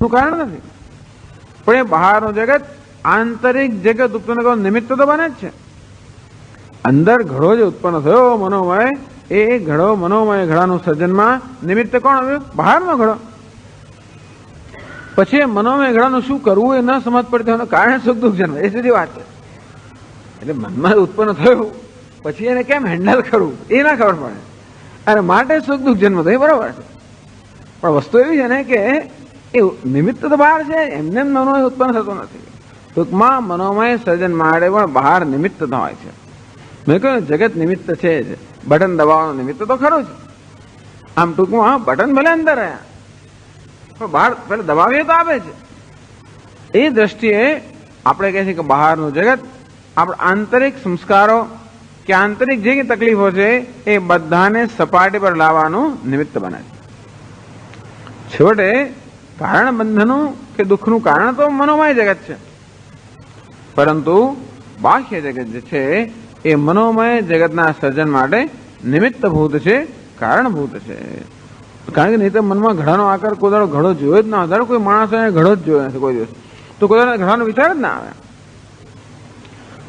દુઃખનું કારણ નથી. પણ એ બહારનું જગત આંતરિક જગત ઉત્પન્ન કરવાનું નિમિત્ત તો બને જ છે. અંદર ઘડો જે ઉત્પન્ન થયો મનોમય, એ ઘડો મનોમય ઘડાનું સર્જનમાં નિમિત્ત કોણ આવ્યું? બહારનો ઘડો. પછી એ મનોમય ઘડાનું શું કરવું એ ન સમજ પડતી હોય, કારણે સુખ દુઃખ જન્મ, એ સીધી વાત છે. એટલે મનમાં ઉત્પન્ન થયું પછી એને કેમ હેન્ડલ કરવું એ ના ખબર પડે, અને માટે સુખ દુઃખ જન્મ થયો, એ બરાબર છે. પણ વસ્તુ એવી છે ને કે એ નિમિત્ત તો બહાર છે, એમને મનોમય ઉત્પન્ન થતો નથી. ટૂંકમાં મનોમય સર્જન માટે પણ બહાર નિમિત્ત હોય છે. મેં કહ્યું જગત નિમિત્ત છે જ, બટન દબાવવાનું નિમિત્ત તો ખરું જ. આમ ટૂંકમાં બટન ભલે અંદર રહ્યા પણ બહાર પેલા દબાવીએ તો આવે છે. એ દ્રષ્ટિએ આપણે કહે છે કે બહારનું જગત આપણા આંતરિક સંસ્કારો કે આંતરિક જે કંઈ તકલીફો છે એ બધાને સપાટી પર લાવવાનું નિમિત્ત બને છે. છેવટે કારણ બંધનું કે દુઃખનું કારણ તો મનોમય જગત છે, પરંતુ બાહ્ય જગત જે છે એ મનોમય જગતના સર્જન માટે નિમિત્તભૂત છે, કારણભૂત છે. કારણ કે નહીં તો મનમાં ઘડાનો આકાર કોઈ દાડો ઘડો જોયો જ ના હોય. કોઈ માણસ ઘડો જ જોયો નથી કોઈ દિવસ, તો કોઈ દાડો ઘડાનો વિચાર જ ના આવે.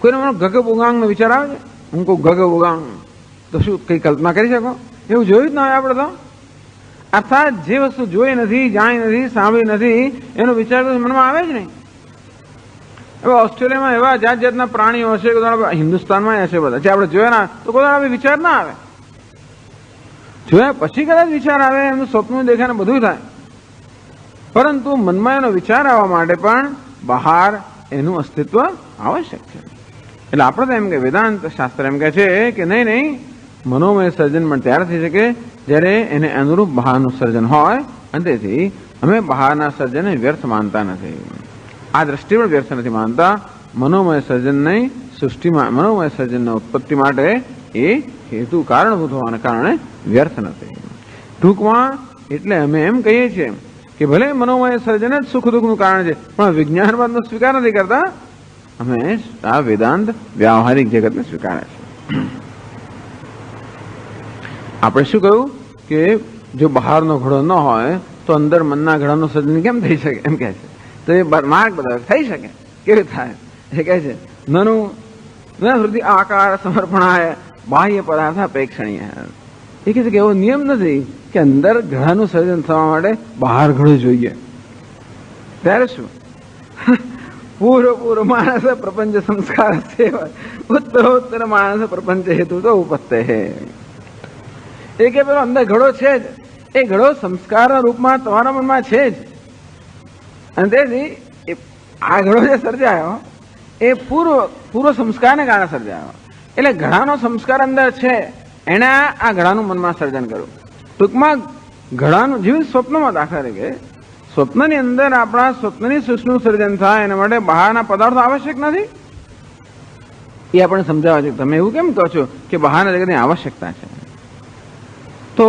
કોઈને મને ગગ ઉગાંગનો વિચાર આવે છે? હું કહું ગગ ઉગાંગ તો શું કઈ કલ્પના કરી શકો? એવું જોયું જ ના હોય આપણે તો. અર્થાત જે વસ્તુ જોઈ નથી, જાણી નથી, સાંભળી નથી, એનો વિચાર તો મનમાં આવે જ નહીં. હવે ઓસ્ટ્રેલિયામાં એવા જાત જાતના પ્રાણીઓ હશે, હિન્દુસ્તાનમાં હશે બધા, જે આપણે જોયા ના તો કોઈ દાડો વિચાર ના આવે. જોયા પછી કદાચ વિચાર આવે, એમનું સ્વપ્ન દેખાય ને બધું થાય, પરંતુ મનમાં એનો વિચાર આવવા માટે પણ બહાર એનું અસ્તિત્વ આવશ્યક છે. એટલે આપણે તો એમ કે વેદાંત શાસ્ત્ર એમ કહે છે કે નહીં, મનોમય સર્જન પણ ત્યારે થઈ શકે જ્યારે એને અનુરૂપ બહારનું સર્જન હોય, અને તેથી અમે બહારના સર્જનને વ્યર્થ માનતા નથી. આ દ્રષ્ટિ પણ વ્યર્થ નથી માનતા. મનોમય સર્જન નહીં, સૃષ્ટિમાં મનોમય સર્જનના ઉત્પત્તિ માટે એ હેતુ કારણભૂત હોવાને કારણે વ્યર્થ નથી. ટૂંકમાં એટલે અમે એમ કહીએ છીએ કે ભલે મનોમય સર્જન જ સુખ દુઃખનું કારણ છે, પણ વિજ્ઞાનવાદનો સ્વીકાર નથી કરતા. અમે આ વેદાંત વ્યાવહારિક જગતને સ્વીકારે છે. આપણે શું કહ્યું કે જો બહારનો ઘડો ન હોય તો અંદર મનના ઘડાનું સર્જન કેમ થઈ શકે એમ કહે છે. તો એ માર્ગ બધા થઈ શકે. કેવી થાય એ કહે છે, નનું હૃદય આકાર સમર્પણાય બાહ્ય પદાર્થ અપેક્ષણીય. એ કહે છે કે એવો નિયમ નથી કે અંદર ઘડાનું સર્જન થવા માટે બહાર ઘડું જોઈએ. ત્યારે શું? પૂર્વ માણસ પ્રપંચ સંસ્કાર ઉત્તરોત્તર માણસ પ્રપંચ હેતુ તો ઉપત્તે હે. એ કે પેલો અંદર ઘડો છે જ, એ ઘડો સંસ્કારના રૂપમાં તમારા મનમાં છે જ, અને તેથી આ ઘડો જે સર્જાયો એ પૂર્વ સંસ્કારને કારણે સર્જાયો. એટલે ઘડાનો સંસ્કાર અંદર છે, એણે આ ઘડાનું મનમાં સર્જન કર્યું. ટૂંકમાં ઘડાનું જેવું સ્વપ્નમાં દાખલા તરીકે સ્વપ્નની અંદર આપણા સ્વપ્નની સૃષ્ટિનું સર્જન થાય એના માટે બહારના પદાર્થો આવશ્યક નથી. એ આપણે સમજાવે છે. તમે એવું કેમ કહો છો કે બહારના જગતની આવશ્યકતા છે? તો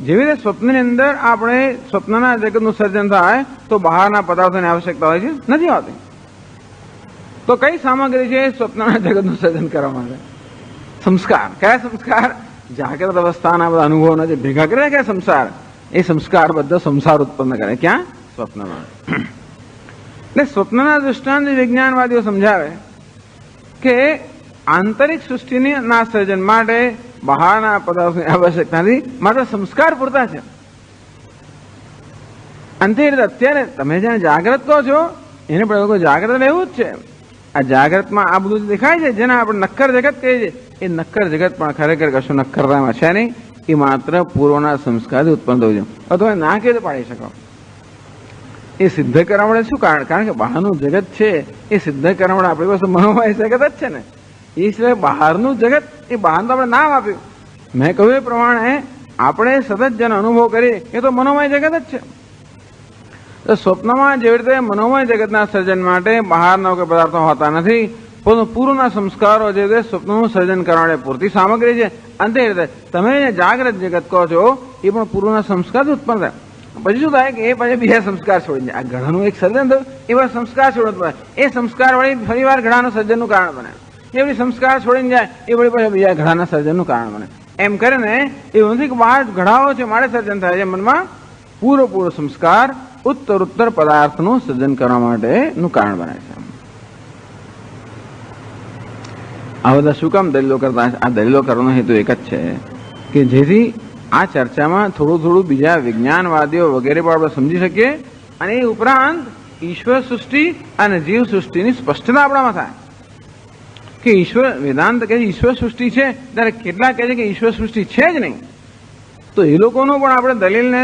જેવી રીતે સ્વપ્નની અંદર આપણે સ્વપ્નના જગતનું સર્જન થાય તો બહારના પદાર્થોની આવશ્યકતા હોય છે? નથી હોતી. તો કઈ સામગ્રી છે સ્વપ્નના જગતનું સર્જન કરવા માટે? સંસ્કાર. કયા સંસ્કાર? જાગ્રત અવસ્થાના બધા અનુભવોના જે ભેગા કરે કે સંસાર, એ સંસ્કાર બધા સંસાર ઉત્પન્ન કરે. ક્યાં? સ્વપ્નમાં. એટલે સ્વપ્નના દૃષ્ટાંત વિજ્ઞાનવાદીઓ સમજાવે કે આંતરિક સૃષ્ટિના સર્જન માટે બહારના પદાર્થોની આવશ્યકતા નથી, માત્ર સંસ્કાર પૂરતા છે. અંતે અત્યારે તમે જ્યાં જાગ્રત કહો છો એને પણ જાગ્રત એવું જ છે. આ જાગ્રતમાં આ બધું દેખાય છે જેને આપણે નક્કર જગત કહીએ છીએ, એ નક્કર જગત પણ ખરેખર કશું નક્કરતામાં છે નહીં. એ માત્ર પૂર્વના સંસ્કારથી ઉત્પન્ન થયું છે. અથવા ના કે પાડી શકો. એ સિદ્ધ કરવા માટે શું કારણ કે બહારનું જગત છે એ સિદ્ધ કરવા માટે આપણી પાસે મનોમય જગત જ છે ને. એ સિવાય બહારનું જગત એ બહારનું આપણે નામ આપ્યું. મેં કહ્યું એ પ્રમાણે આપણે સતત જેનો અનુભવ કરીએ એ તો મનોમય જગત જ છે. તો સ્વપ્નમાં જેવી રીતે મનોમય જગતના સર્જન માટે બહારના કોઈ પદાર્થો હોતા નથી, પરંતુ પૂર્વના સંસ્કારો જે રીતે સ્વપ્નનું સર્જન કરવા માટે પૂરતી સામગ્રી છે. અંતે રીતે તમે જાગ્રત જગત કહો છો એ પણ પૂર્વના સંસ્કારથી ઉત્પન્ન થાય. પછી શું થાય કે એ પછી બીજા સંસ્કાર છોડીને આ ઘડાનું એક સર્જન થયું, એવા સંસ્કાર છોડવું પડે. એ સંસ્કાર વળી ફરી વાર ઘડાનું સર્જનનું કારણ બને. એ વળી સંસ્કાર છોડીને જાય એ વળી પછી બીજા ઘડાના સર્જનનું કારણ બને. એમ કરીને એવું નથી કે બહાર ઘડાઓ છે મારે સર્જન થાય છે મનમાં, પૂરો સંસ્કાર ઉત્તર પદાર્થનું સર્જન કરવા માટેનું કારણ બને છે. આ બધા શું કામ દલીલો કરતા? આ દલીલો કરવાનો હેતુ એક જ છે કે જેથી આ ચર્ચામાં થોડું બીજા વિજ્ઞાનવાદીઓ વગેરે પણ આપણે સમજી શકીએ અને એ ઉપરાંત ઈશ્વર સૃષ્ટિ અને જીવ સૃષ્ટિની સ્પષ્ટતા આપણામાં થાય કે ઈશ્વર વેદાંત કહે છે ઈશ્વર સૃષ્ટિ છે, ત્યારે કેટલા કહે છે કે ઈશ્વર સૃષ્ટિ છે જ નહીં. તો એ લોકોનું પણ આપણે દલીલને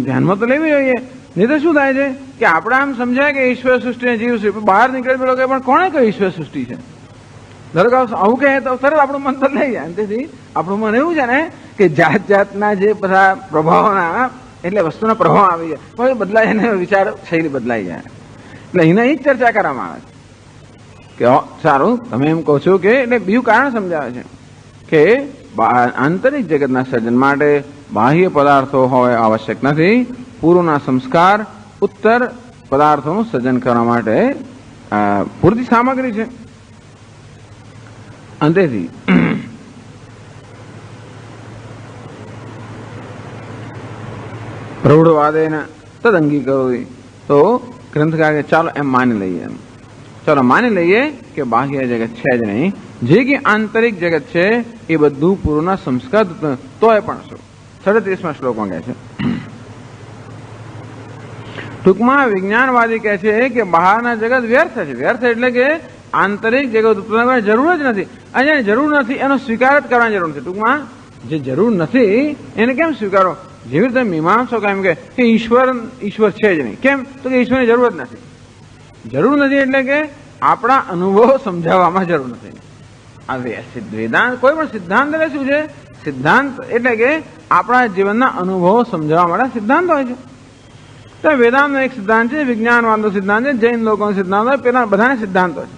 ધ્યાનમાં તો લેવી જોઈએ. નહીં તો શું થાય છે કે આપણે આમ સમજાય કે ઈશ્વર સૃષ્ટિ અને જીવ સૃષ્ટિ, બહાર નીકળે પેલો કે પણ કોણે કહ્યું ઈશ્વર સૃષ્ટિ છે? ધારો કે આવું કહે તો તરત આપણું મન બદલાઈ જાય. તેથી આપણું મન એવું છે ને કે જાતના જે બધા પ્રભાવોના એટલે વસ્તુના પ્રભાવ આવી જાય પણ બદલાય અને વિચાર શૈલી બદલાઈ જાય. એટલે એના જ ચર્ચા કરવામાં આવે છે કે સારું તમે એમ કહો છો કે એટલે બીજું કારણ સમજાવે છે કે આંતરિક જગતના સર્જન માટે બાહ્ય પદાર્થો હોય આવશ્યક નથી. પૂર્વના સંસ્કાર ઉત્તર પદાર્થોનું સર્જન કરવા માટે પૂરતી સામગ્રી છે. અંતેથી પ્રૌઢવાદેન તદ અંગીકરોતિ. તો ગ્રંથકાર કે ચાલો એમ માની લઈએ, ચાલો માની લઈએ કે બાહ્ય જગત છે જ નહીં, જે કે આંતરિક જગત છે એ બધું પૂર્વના સંસ્કાર તોય પણ શું 37મા શ્લોકમાં કહે છે. ટૂંકમાં વિજ્ઞાનવાદી કહે છે કે બહારના જગત વ્યર્થ છે. વ્યર્થ એટલે કે આંતરિક જગત ઉત્પન્ન કરવાની જરૂર જ નથી. અને જેની જરૂર નથી એનો સ્વીકાર જ કરવાની જરૂર નથી. ટૂંકમાં જે જરૂર નથી એને કેમ સ્વીકારો? જેવી રીતે મીમાંસો કેમ કે ઈશ્વર છે જ નહીં. કેમ? તો કે ઈશ્વરની જરૂર જ નથી. જરૂર નથી એટલે કે આપણા અનુભવ સમજાવવામાં જરૂર નથી. આ વેદાંત કોઈ પણ સિદ્ધાંત એટલે શું છે? સિદ્ધાંત એટલે કે આપણા જીવનના અનુભવો સમજાવવા માટે સિદ્ધાંત હોય છે. તો વેદાંતનો એક સિદ્ધાંત છે, વિજ્ઞાનવાદનો સિદ્ધાંત છે, જૈન લોકોનો સિદ્ધાંત હોય, પેલા બધાના સિદ્ધાંતો છે.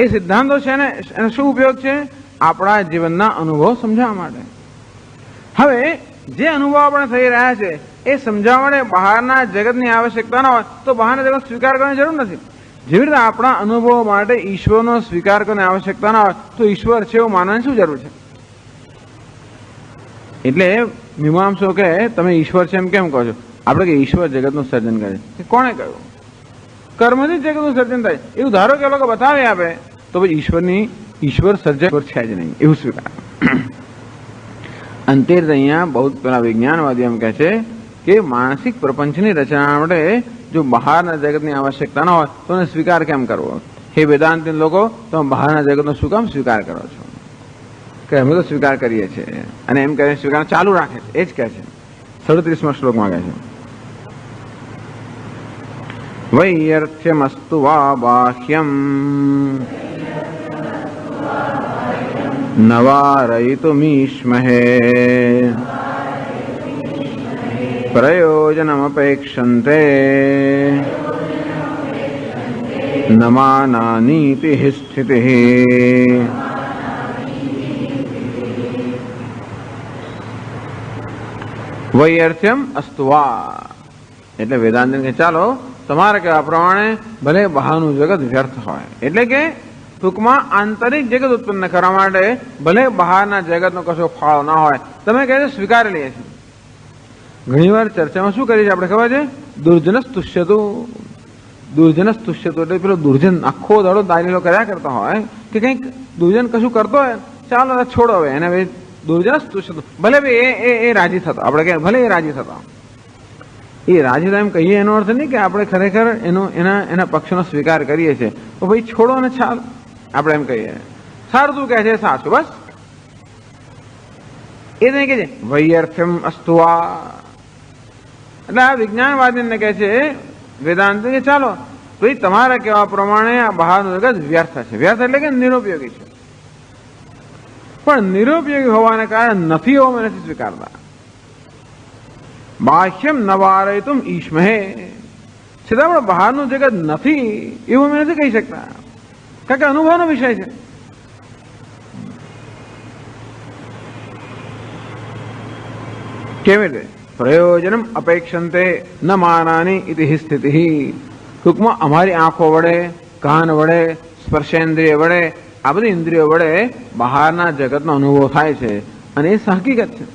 એ સિદ્ધાંતો છે ને એનો શું ઉપયોગ છે? આપણા જીવનના અનુભવ સમજાવવા માટે. હવે જે અનુભવ આપણે થઈ રહ્યા છે એ સમજાવવા માટે બહારના જગતની આવશ્યકતા ન હોય તો બહારના જગત સ્વીકાર કરવાની જરૂર નથી. જેવી રીતે આપણા અનુભવો માટે ઈશ્વરનો સ્વીકાર કરવાની આવશ્યકતા ન હોય તો ઈશ્વર છે એવું માનવાની શું જરૂર છે? એટલે મીમાંસો કે તમે ઈશ્વર છે એમ કેમ કહો છો? આપણે કે ઈશ્વર જગતનું સર્જન કરે છે. કોણે કહ્યું? કર્મથી જગતનું સર્જન થાય એવું ધારો કે લોકો બતાવી આપે તો પછી ઈશ્વર સર્જક છે જ નહીં એવું સ્વીકાર. અંતે અહીંયા બહુ પેલા વિજ્ઞાનવાદી એમ કહે છે કે માનસિક પ્રપંચની રચના માટે જો બહારના જગતની આવશ્યકતા ન હોય તો એને સ્વીકાર કેમ કરવો? હે વેદાંતી લોકો, તમે બહારના જગતનો શું કામ સ્વીકાર કરો છો? કે અમે તો સ્વીકાર કરીએ છીએ અને એમ કરીને સ્વીકાર ચાલુ રાખે છે. એ જ કહે છે 37મા શ્લોકમાં કહે છે વૈયર્થ્યમસ્તુ વા બાહ્યમ નવારયિતુમીશ્મહે પ્રયોજનમપેક્ષન્તે ન માનાનીતિ સ્થિતિઃ. વૈયર્થ્યમ અસ્તુ વા એટલે વેદાંત કે ચાલો તમારા કહેવા પ્રમાણે ભલે બહારનું જગત વ્યર્થ હોય, એટલે કે ટૂંકમાં આંતરિક જગત ઉત્પન્ન કરવા માટે ભલે બહારના જગતનો કશો ફાળો ના હોય, તમે કહે છે સ્વીકારી લઈએ છીએ. ઘણીવાર ચર્ચામાં શું કરીએ છીએ આપણે ખબર છે? દુર્જનસ્તુષ્યતુ એટલે પેલો દુર્જન આખો દાડો દાલીલો કર્યા કરતા હોય કે કંઈક દુર્જન કશું કરતો હોય, ચાલો છોડો હવે એને ભાઈ દુર્જનસ્તુષ્યતુ. ભલે ભાઈ એ રાજી થતો, આપણે કે ભલે એ રાજી થતો, એ રાજી એમ કહીએ એનો અર્થ નહીં કે આપણે ખરેખર એના પક્ષનો સ્વીકાર કરીએ છીએ. તો ભાઈ છોડો ને ચાલ, આપણે એમ કહીએ સારું તું કહે છે સાચું, બસ એ નહીં કહે છે વૈયર્થ્યમ અસ્તુવા. એટલે આ વિજ્ઞાનવાદીને કહે છે વેદાંત કે ચાલો ભાઈ તમારા કહેવા પ્રમાણે આ બહારનું જગત વ્યર્થ છે. વ્યર્થ એટલે કે નિરુપયોગી છે, પણ નિરુપયોગી હોવાને કારણે નથી હોવા નથી સ્વીકારતા. બાહ્યમ નવારયિતુમ ઈશ્મહે, છતાં પણ બહારનું જગત નથી એવું અમે નથી કહી શકતા, કારણ કે અનુભવનો વિષય છે. કેવી રીતે? પ્રયોજનમ અપેક્ષન્તે ન માનાની ઇતિ સ્થિતિ. ટૂંકમાં અમારી આંખો વડે, કાન વડે, સ્પર્શેન્દ્રિય વડે, આ બધી ઇન્દ્રિયો વડે બહારના જગતનો અનુભવ થાય છે અને એ હકીકત છે.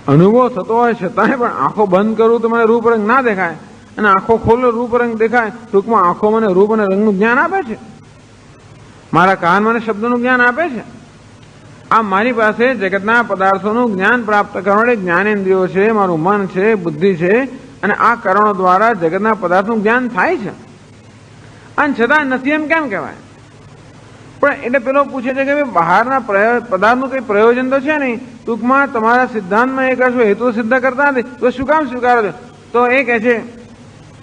અનુભવ થતો હોય છતાંય પણ આંખો બંધ કરું તો મને રૂપરંગ ના દેખાય, અને આંખો ખોલો રૂપરંગ દેખાય. ટૂંકમાં આંખો મને રૂપ અને રંગનું જ્ઞાન આપે છે, મારા કાન મને શબ્દનું જ્ઞાન આપે છે. આ મારી પાસે જગતના પદાર્થોનું જ્ઞાન પ્રાપ્ત કરવા માટે જ્ઞાનેન્દ્રિયો છે, મારું મન છે, બુદ્ધિ છે, અને આ કારણો દ્વારા જગતના પદાર્થનું જ્ઞાન થાય છે. અને છતાં નથી એમ કેમ કહેવાય? પણ એટલે પેલો પૂછે છે કે બહારના પદાર્થનું કઈ પ્રયોજન તો છે નહીં. ટૂંકમાં તમારા સિદ્ધાંતમાં એ કશો હેતુ સિદ્ધ કરતા નથી તો શું કામ સ્વીકારો છો? તો એ કહે છે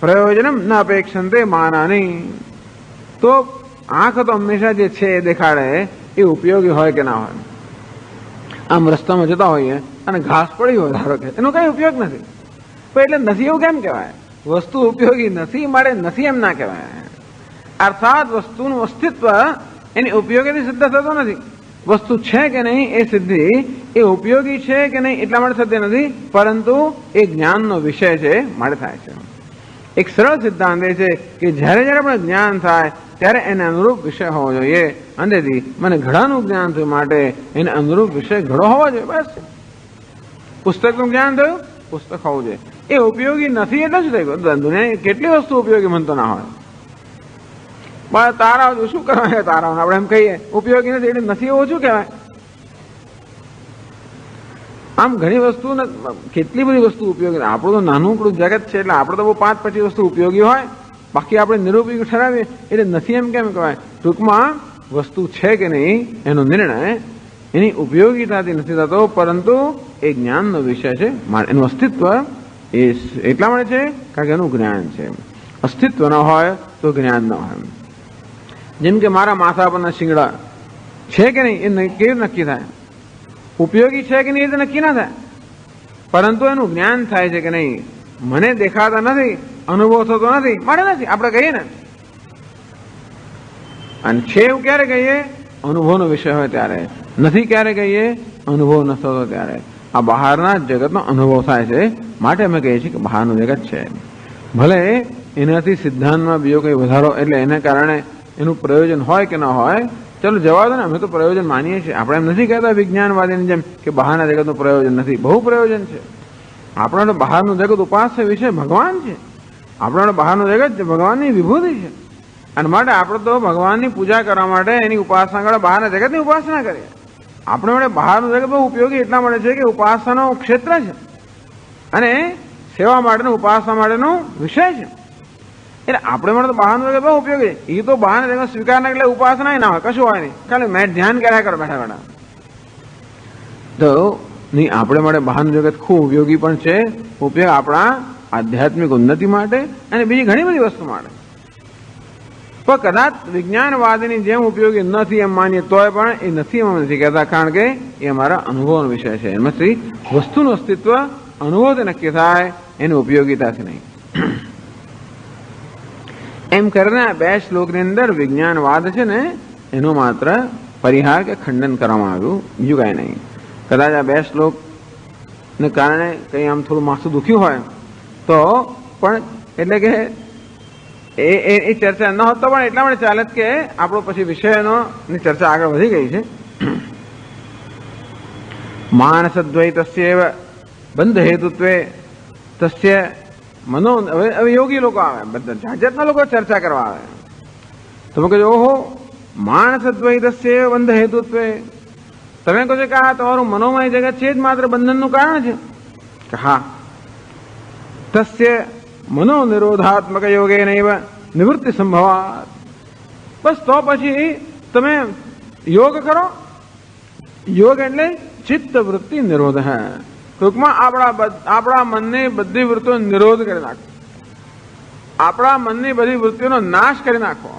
પ્રયોજનમ ન અપેક્ષંતે માનાની. તો આંખ તો હંમેશા જે છે એ દેખાડે એ ઉપયોગી હોય કે ના હોય. આમ રસ્તામાં જતા હોઈએ અને ઘાસ પડી હોય ધારો કે, એનો કઈ ઉપયોગ નથી, પણ એટલે નથી એવું કેમ કહેવાય? વસ્તુ ઉપયોગી નથી માટે નથી એમ ના કહેવાય. અર્થાત વસ્તુનું અસ્તિત્વ એની ઉપયોગીથી સિદ્ધ થતો નથી. વસ્તુ છે કે નહીં એ સિદ્ધિ એ ઉપયોગી છે કે નહીં એટલા માટે થતી નથી, પરંતુ એ જ્ઞાનનો વિષય છે માટે થાય છે. એક સરળ સિદ્ધાંત એ છે કે જ્યારે જ્યારે આપણે જ્ઞાન થાય ત્યારે એને અનુરૂપ વિષય હોવો જોઈએ. અંદરથી મને ઘડાનું જ્ઞાન થયું માટે એને અનુરૂપ વિષય ઘડો હોવો જોઈએ. બસ પુસ્તકનું જ્ઞાન થયું, પુસ્તક હોવું જોઈએ. એ ઉપયોગી નથી એટલે જ થઈ ગયું. દુનિયાની કેટલી વસ્તુ ઉપયોગી મનતો ના હોય. પણ તારા શું કરવા તારાઓને આપણે એમ કહીએ ઉપયોગી નથી એટલે નથી એવું શું કહેવાય? આમ ઘણી વસ્તુ કેટલી બધી વસ્તુ ઉપયોગી. આપણું તો નાનું જગત છે એટલે આપણે તો બહુ 5-25 વસ્તુ ઉપયોગી હોય, બાકી આપણે નિરુપયોગી ઠરાવીએ એટલે નથી એમ કેમ કહેવાય? ટૂંકમાં વસ્તુ છે કે નહીં એનો નિર્ણય એની ઉપયોગીતાથી નથી થતો, પરંતુ એ જ્ઞાનનો વિષય છે. એનું અસ્તિત્વ એ એટલા માટે છે કારણ કે એનું જ્ઞાન છે. અસ્તિત્વ ન હોય તો જ્ઞાન ન હોય. જેમ કે મારા માથા પરના શિંગડા છે કે નહીં એ કેવી નક્કી થાય? ઉપયોગી છે કે નહીં એ તો નક્કી ના થાય, પરંતુ એનું જ્ઞાન થાય છે કે નહીં. મને દેખાતા નથી, અનુભવ થતો નથી માટે નથી આપણે કહીએ ને. અને છે એવું ક્યારે કહીએ? અનુભવનો વિષય હોય ત્યારે. નથી ક્યારે કહીએ? અનુભવ ન થતો ત્યારે. આ બહારના જગતનો અનુભવ થાય છે માટે અમે કહીએ છીએ કે બહારનું જગત છે. ભલે એનાથી સિદ્ધાંતમાં બીજો કંઈ વધારો એટલે એને કારણે એનું પ્રયોજન હોય કે ન હોય, ચલો જવા દો ને, અમે તો પ્રયોજન માનીએ છીએ. આપણે એમ નથી કહેતા વિજ્ઞાનવાદીની જેમ કે બહારના જગતનું પ્રયોજન નથી. બહુ પ્રયોજન છે. આપણા બહારનું જગત ઉપાસ્ય વિષય ભગવાન છે. આપણા બહારનું જગત ભગવાનની વિભૂતિ છે, અને માટે આપણે તો ભગવાનની પૂજા કરવા માટે એની ઉપાસના કરે, બહારના જગતની ઉપાસના કરીએ. આપણે માટે બહારનું જગત બહુ ઉપયોગી એટલા માટે છે કે ઉપાસનાનો ક્ષેત્ર છે અને સેવા માટેનું ઉપાસના માટેનું વિષય છે. એટલે આપણે માટે તો બહારનું જગત બહુ ઉપયોગી છે. એ તો બહારના જગત સ્વીકાર ના એટલે ઉપાસના ના હોય, કશું હોય નહીં, ખાલી મેં ધ્યાન કર્યા કરો બેઠા બેઠા. તો નહીં, આપણે માટે બહારનું જગત ખૂબ ઉપયોગી પણ છે. ઉપયોગ આપણા આધ્યાત્મિક ઉન્નતિ માટે અને બીજી ઘણી બધી વસ્તુ માટે. પણ કદાચ વિજ્ઞાનવાદની જેમ ઉપયોગી નથી એમ માનીએ તોય પણ એ નથી એમ નથી કહેતા, કારણ કે એ અમારા અનુભવનો વિષય છે. એમાંથી વસ્તુનું અસ્તિત્વ અનુભવથી નક્કી થાય, એની ઉપયોગીતાથી નહીં. એમ કરીને આ 2 શ્લોકની અંદર વિજ્ઞાનવાદ છે ને એનો માત્ર પરિહાર કે ખંડન કરવામાં આવ્યું, બીજું કાંઈ નહીં. કદાચ આ 2 શ્લોકને કારણે કંઈ આમ થોડું માથું દુખ્યું હોય તો પણ એટલે કે એ ચર્ચા ન હોત તો પણ એટલા માટે ચાલે કે આપણો પછી વિષયની ચર્ચા આગળ વધી ગઈ છે. માનસદ્વૈતસ્યૈવ બંધ હેતુત્વે તસ્ય મનો. હવે યોગી લોકો આવે, બધા જાત જાતના લોકો ચર્ચા કરવા આવે. તમે કહો ઓહો માનસદ્વૈતસ્યૈવ બંધ હેતુત્વે, તમે કહો છો કે આ તમારું મનોમય જગત છે જ માત્ર બંધનનું કારણ છે કે હા તસ્ય મનો નિરોધાત્મક યોગે નૈવ નિવૃત્તિ સંભવાત. બસ તો પછી તમે યોગ કરો. યોગ એટલે ચિત્ત વૃત્તિ નિરોધ. ટૂંકમાં આપણા મનની બધી વૃત્તિઓ નિરોધ કરી નાખો, આપણા મનની બધી વૃત્તિઓનો નાશ કરી નાખો.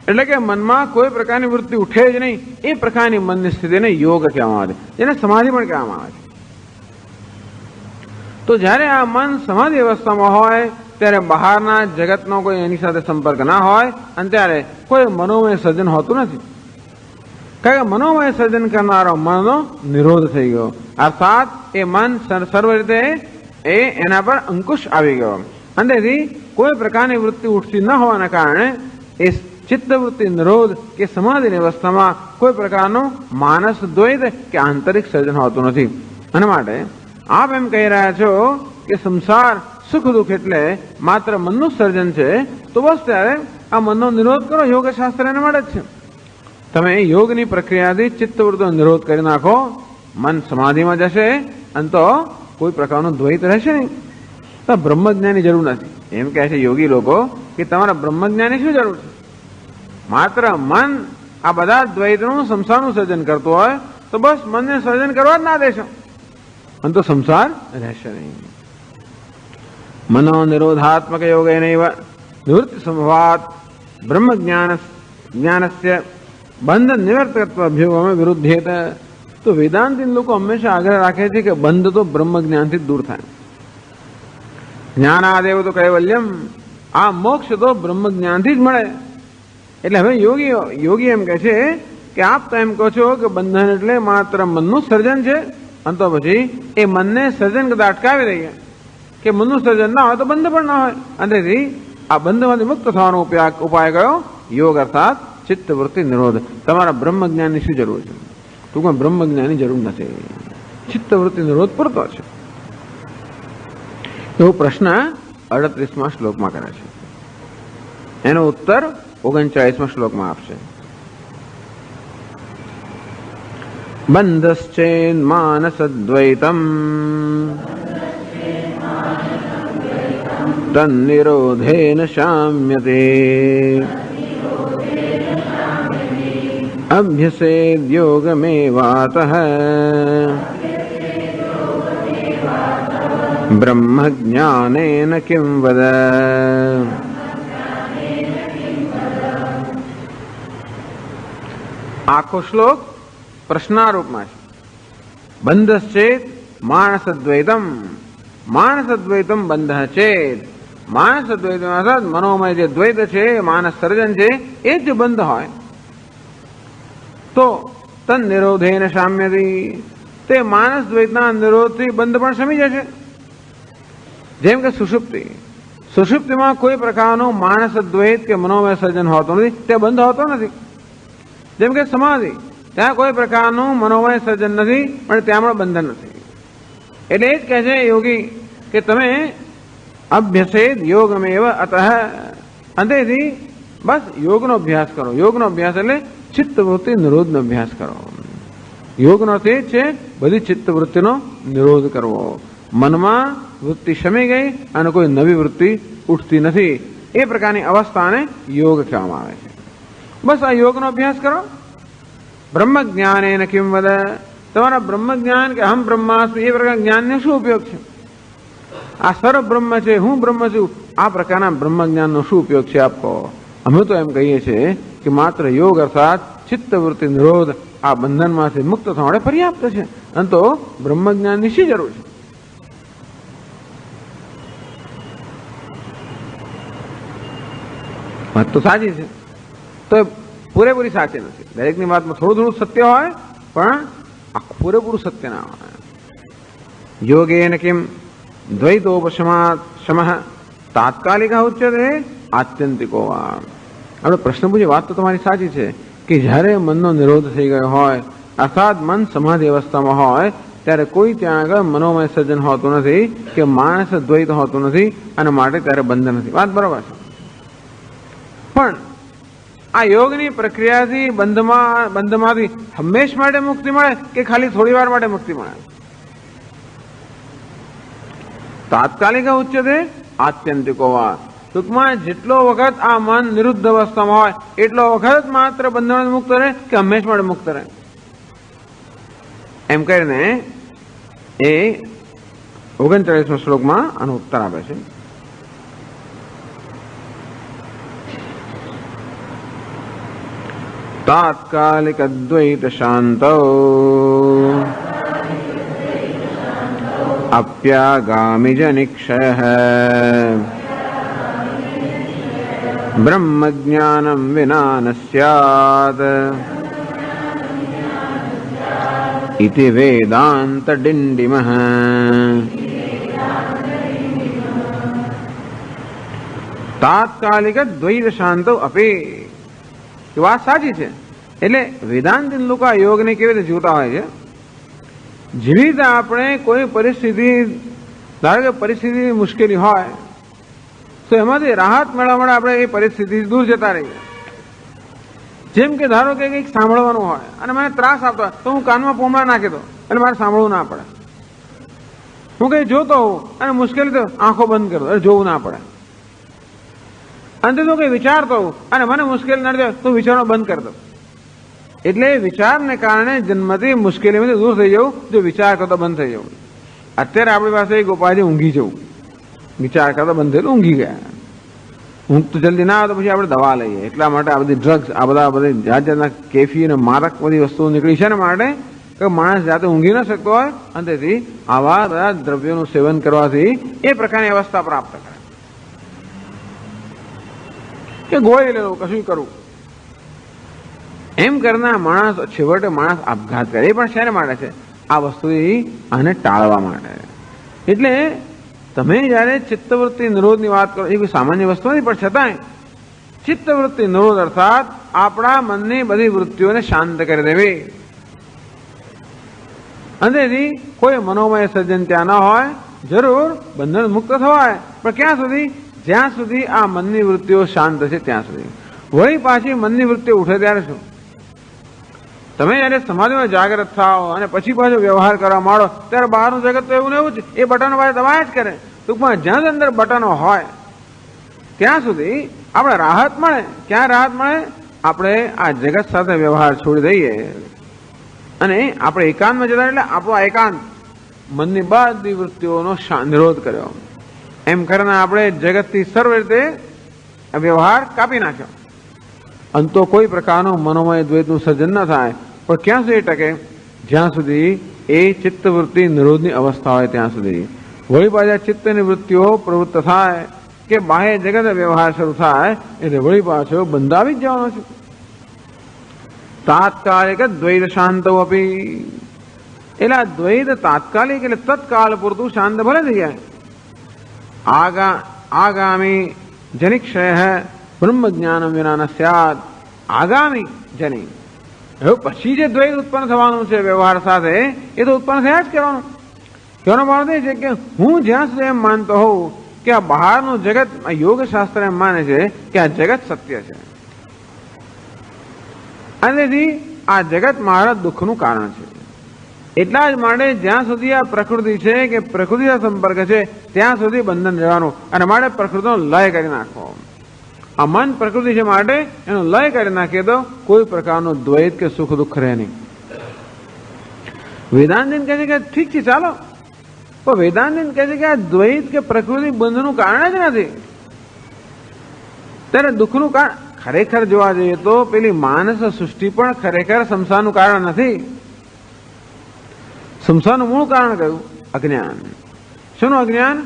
એટલે કે મનમાં કોઈ પ્રકારની વૃત્તિ ઉઠે જ નહીં, એ પ્રકારની મનની સ્થિતિને યોગ કહેવામાં આવે છે, જેને સમાધિ પણ કહેવામાં આવે છે. તો જ્યારે આ મન સમાધિ અવસ્થામાં હોય ત્યારે બહારના જગતનો કોઈ એની સાથે સંપર્ક ના હોય, અને ત્યારે કોઈ મનોમય સર્જન હોતું નથી. કારણ કે મનોમય સર્જન કરનારો મનનો નિરોધ થઈ ગયો, અર્થાત એ મન સર્વ રીતે એના પર અંકુશ આવી ગયો. અંદરથી કોઈ પ્રકારની વૃત્તિ ઉઠતી ન હોવાના કારણે એ ચિત્તવૃત્તિ નિરોધ કે સમાધિની અવસ્થામાં કોઈ પ્રકારનું માનસ દ્વૈત કે આંતરિક સર્જન હોતું નથી. અને માટે આપ એમ કહી રહ્યા છો કે સંસાર સુખ દુઃખ એટલે માત્ર મનનું સર્જન છે, તો બસ ત્યારે આ મનનો નિરોધ કરો. યોગ શાસ્ત્ર એને મળે જ છે. તમે યોગની પ્રક્રિયાથી ચિત્તવૃત્તિનો નિરોધ કરી નાખો, મન સમાધિમાં જશે અને તો કોઈ પ્રકારનું દ્વૈત રહેશે નહીં. તો બ્રહ્મજ્ઞાની જરૂર નથી. એમ કહે છે યોગી લોકો કે તમારા બ્રહ્મજ્ઞાની શું જરૂર છે? માત્ર મન આ બધા દ્વૈતનું સંસારનું સર્જન કરતું હોય તો બસ મનને સર્જન કરવા જ ના દેશો અને તો સંસાર રહેશે નહીં. મનો નિરોધાત્મક યોગ નિવૃત્તિ સંભવાત બ્રહ્મ જ્ઞાનસ્ય બંધ નિવર્તકત્વ અભ્યોગમે વિરુદ્ધેત. તો વેદાંતી લોકો હંમેશા આગ્રહ રાખે છે કે બંધ તો બ્રહ્મ જ્ઞાનથી દૂર થાય. જ્ઞાનાદેવ તો કૈવલ્યમ, આ મોક્ષ તો બ્રહ્મ જ્ઞાનથી જ મળે. એટલે હવે યોગી એમ કહે છે કે આપ તો એમ કહો છો કે બંધન એટલે માત્ર મનનું સર્જન છે અને તો પછી એ મનને સર્જન કરતા અટકાવી દઈએ કે મનનું સર્જન ના હોય તો બંધ પણ ના હોય. અને તેથી આ બંધમાંથી મુક્ત થવાનો ઉપાય કયો? યોગ અર્થાત ચિત્તવૃત્તિ નિરોધ. તમારા બ્રહ્મ જ્ઞાનની શું જરૂર છે? ટૂંકમાં બ્રહ્મ જ્ઞાનની જરૂર નથી, ચિત્તવૃત્તિ નિરોધ પૂરતો છે. એવો પ્રશ્ન 38મા શ્લોકમાં કરે છે. એનો ઉત્તર 39મા શ્લોકમાં આપશે. બંધશ્ચેન માનસદ્વૈતમ તન્નિરોધેન શામ્યતે અભ્યસેદ યોગમેવાતઃ બ્રહ્મ જ્ઞાનેન કિં વદ. આખો શ્લોક પ્રશ્નારૂપમાં છે. બંધશ્ચેત માનસદ્વૈતમ, માનસદ્વૈતમ બંધ ચેત. માનસદ્વૈતમ અર્થાત મનોમય જે દ્વૈત છે, માનસ સર્જન છે, એ જ બંધ હોય તો તન નિરોધેન શામ્યતિ, તે માનસ દ્વૈતના નિરોધથી બંધ પણ શમી જશે. જેમ કે સુષુપ્તિ, સુષુપ્તિમાં કોઈ પ્રકારનું માનસ દ્વૈત કે મનોમય સર્જન હોતું નથી, તે બંધ હોતો નથી. જેમ કે સમાધિ, ત્યાં કોઈ પ્રકારનું મનોમય સર્જન નથી પણ ત્યાં પણ બંધન નથી. એટલે એ જ કહે છે યોગી કે તમે અભ્યસેદ યોગમેવ અતઃ, અંતેથી બસ યોગનો અભ્યાસ કરો. યોગનો અભ્યાસ એટલે ચિત્તવૃત્તિ નિરોધનો અભ્યાસ કરો. યોગનો અર્થ એ જ છે બધી ચિત્તવૃત્તિનો નિરોધ કરવો. મનમાં વૃત્તિ શમી ગઈ અને કોઈ નવી વૃત્તિ ઉઠતી નથી, એ પ્રકારની અવસ્થાને યોગ કહેવામાં આવે છે. બસ આ યોગનો અભ્યાસ કરો. બ્રહ્મ જ્ઞાનેન કિં વદ, તમારા બ્રહ્મ જ્ઞાન કે અહમ બ્રહ્માસ્મિ એ પ્રકારના જ્ઞાનને શું ઉપયોગ છે? આ સર્વ બ્રહ્મ છે, હું બ્રહ્મ છું, આ પ્રકારના બ્રહ્મ જ્ઞાનનો શું ઉપયોગ છે આપકો? અમે તો એમ કહીએ છીએ કે માત્ર યોગ અર્થાત ચિત્તવૃત્તિ નિરોધ આ બંધનમાંથી મુક્ત થવા માટે પર્યાપ્ત છે અને તો બ્રહ્મ જ્ઞાનની શી જરૂર છે? વાત તો સાચી છે, તો પૂરેપૂરી સાચી નથી. દરેકની વાતમાં થોડું થોડું સત્ય હોય પણ આખું પૂરેપૂરું સત્ય ના હોય. યોગેન કિમ દ્વૈતોપશમઃ તાત્કાલિક ઉચ્યતે આત્યંતિકો વા. આપણે પ્રશ્ન પૂછીએ, વાત તો તમારી સાચી છે કે જ્યારે મનનો નિરોધ થઈ ગયો હોય અર્થાત મન સમાધિ અવસ્થામાં હોય ત્યારે કોઈ ત્યાં આગળ મનોમય સર્જન હોતું નથી કે માણસ દ્વૈત હોતું નથી અને માટે ત્યારે બંધન નથી. વાત બરાબર છે. પણ આ યોગની પ્રક્રિયાથી બંધમાંથી હંમેશ માટે મુક્તિ મળે કે ખાલી થોડી વાર માટે મુક્તિ મળે? તાત્કાલિક ઉચ્ચતે આત્યંતિકો વા. ટૂંકમાં જેટલો વખત આ મન નિરુદ્ધ અવસ્થામાં હોય એટલો વખત માત્ર બંધનથી મુક્ત રહે કે હંમેશ માટે મુક્ત રહે? એમ કરીને એ 39મા શ્લોકમાં આનો ઉત્તર આપે છે. તાત્કાલિક દ્વૈત શાંતો અપ્યાગામિ જનિક્ષયઃ બ્રહ્મ જ્ઞાનમ વિના ન સ્યાત ઇતિ વેદાંત ડિંડિમઃ. તાત્કાલિક દ્વૈત શાંતો અપી, વાત સાચી છે. એટલે વેદાંત લોકો આ યોગને કેવી રીતે જોતા હોય છે જેવી રીતે આપણે કોઈ પરિસ્થિતિ, ધારો કે પરિસ્થિતિ મુશ્કેલી હોય તો એમાંથી રાહત મેળવવા માટે આપણે એ પરિસ્થિતિ દૂર જતા રહીએ. જેમ કે ધારો કે કંઈક સાંભળવાનું હોય અને મને ત્રાસ આપતો હોય તો હું કાનમાં પોમડા નાખી દઉં એટલે મારે સાંભળવું ના પડે. હું કંઈ જોતો હોઉં અને મુશ્કેલી તો આંખો બંધ કરી દઉં એટલે જોવું ના પડે. અંતે તો કંઈ વિચારતો હોઉં અને મને મુશ્કેલી નડે તો વિચારનો બંધ કરી દઉં. એટલે વિચારને કારણે જન્મથી મુશ્કેલીમાંથી દૂર થઈ જવું, જો વિચાર કરતો બંધ થઈ જવું. અત્યારે આપણી પાસે એક ઉપાય છે ઊંઘી જવું. વિચાર કરતો બંધ થયેલું ઊંઘી ગયા. ઊંઘ તો જલ્દી ના આવે તો પછી આપણે દવા લઈએ. એટલા માટે આ બધી ડ્રગ્સ, આ બધી જાત જાતના કેફી અને મારક બધી વસ્તુઓ નીકળી છે ને માટે કે માણસ જાતે ઊંઘી ન શકતો હોય અને તેથી આવા બધા દ્રવ્યોનું સેવન કરવાથી એ પ્રકારની અવસ્થા પ્રાપ્ત કરે કે ગોળી લેવું, કશું કરવું. એમ કરનાર માણસ છેવટે માણસ આપઘાત કરે. એ પણ શેના માટે છે? આ વસ્તુ આને ટાળવા માટે. એટલે તમે જયારે ચિત્તવૃત્તિ નિરોધની વાત કરો, એ કોઈ સામાન્ય વસ્તુ નથી, પણ છતાંય ચિત્તવૃત્તિ નિરોધ અર્થાત આપણા મનની બધી વૃત્તિઓને શાંત કરી દેવી. અંતેથી કોઈ મનોમય સર્જન ત્યાં ન હોય, જરૂર બંધન મુક્ત થવાય, પણ ક્યાં સુધી? જ્યાં સુધી આ મનની વૃત્તિઓ શાંત છે ત્યાં સુધી. વળી પાછી મનની વૃત્તિઓ ઉઠે ત્યારે શું? તમે જયારે સમાધિમાં જાગૃત થાઓ અને પછી પાછો વ્યવહાર કરવા માંડો ત્યારે બહારનું જગત તો એવું ને એવું જ, એ બટનો પાસે દબાયા જ કરે. ટૂંકમાં જ્યાં અંદર બટનો હોય ત્યાં સુધી આપણે રાહત મળે. ક્યાં રાહત મળે? આપણે આ જગત સાથે વ્યવહાર છોડી દઈએ અને આપણે એકાંતમાં જતા, એટલે આપણો એકાંત મનની બધી વૃત્તિઓનો નિરોધ કર્યો. એમ કરીને આપણે જગતથી સર્વ રીતે વ્યવહાર કાપી નાખ્યો. અંતો કોઈ પ્રકારનું મનોમય દ્વૈતનું સર્જન ન થાય. પણ ક્યાં સુધી ટકે? જ્યાં સુધી એ ચિત્તવૃત્તિ નિરોધની અવસ્થા હોય ત્યાં સુધી. વળી પાછા ચિત્તની વૃત્તિઓ પ્રવૃત્ત થાય કે બાહ્ય જગત વ્યવહાર શરૂ થાય એટલે વળી પાછો બંધાવી જ જવાનો છે. તાત્કાલિક દ્વૈત શાંત આપી. એટલે આ દ્વૈત તાત્કાલિક એટલે તત્કાલ પૂરતું શાંત ભલે થઈ જાય. આગામી જનિક્ષય બ્રહ્મ જ્ઞાન વિના ન સ્યાદ. આગામી જનિ, હવે પછી જે દ્વૈત ઉત્પન્ન થવાનું છે વ્યવહાર સાથે, એ તો ઉત્પન્ન થયા જ કરવાનું. કહેવાનો ભાવ એ છે કે હું જ્યાં સુધી એમ માનતો હોઉં કે આ બહારનું જગત, યોગ શાસ્ત્ર એમ માને છે કે આ જગત સત્ય છે અને તેથી આ જગત મારા દુઃખનું કારણ છે. એટલા જ માટે જ્યાં સુધી આ પ્રકૃતિ છે કે પ્રકૃતિના સંપર્ક છે ત્યાં સુધી બંધન રહેવાનું અને માટે પ્રકૃતિનો લય કરી નાખવો. આ મન પ્રકૃતિ છે માટે એનો લય કરી નાખીએ તો કોઈ પ્રકારનો દ્વૈત કે સુખ દુઃખ રહે નહીં. વેદાંતિન કહે છે કે ઠીક છે ચાલો, પણ વેદાંતિન કહે છે કે આ દ્વૈત કે પ્રકૃતિ બંધનું કારણ જ નથી. ત્યારે દુઃખનું કારણ ખરેખર જોવા જઈએ તો પેલી માનસ સૃષ્ટિ પણ ખરેખર સંસારનું કારણ નથી. સંસારનું મૂળ કારણ કયું? અજ્ઞાન. શેનું અજ્ઞાન?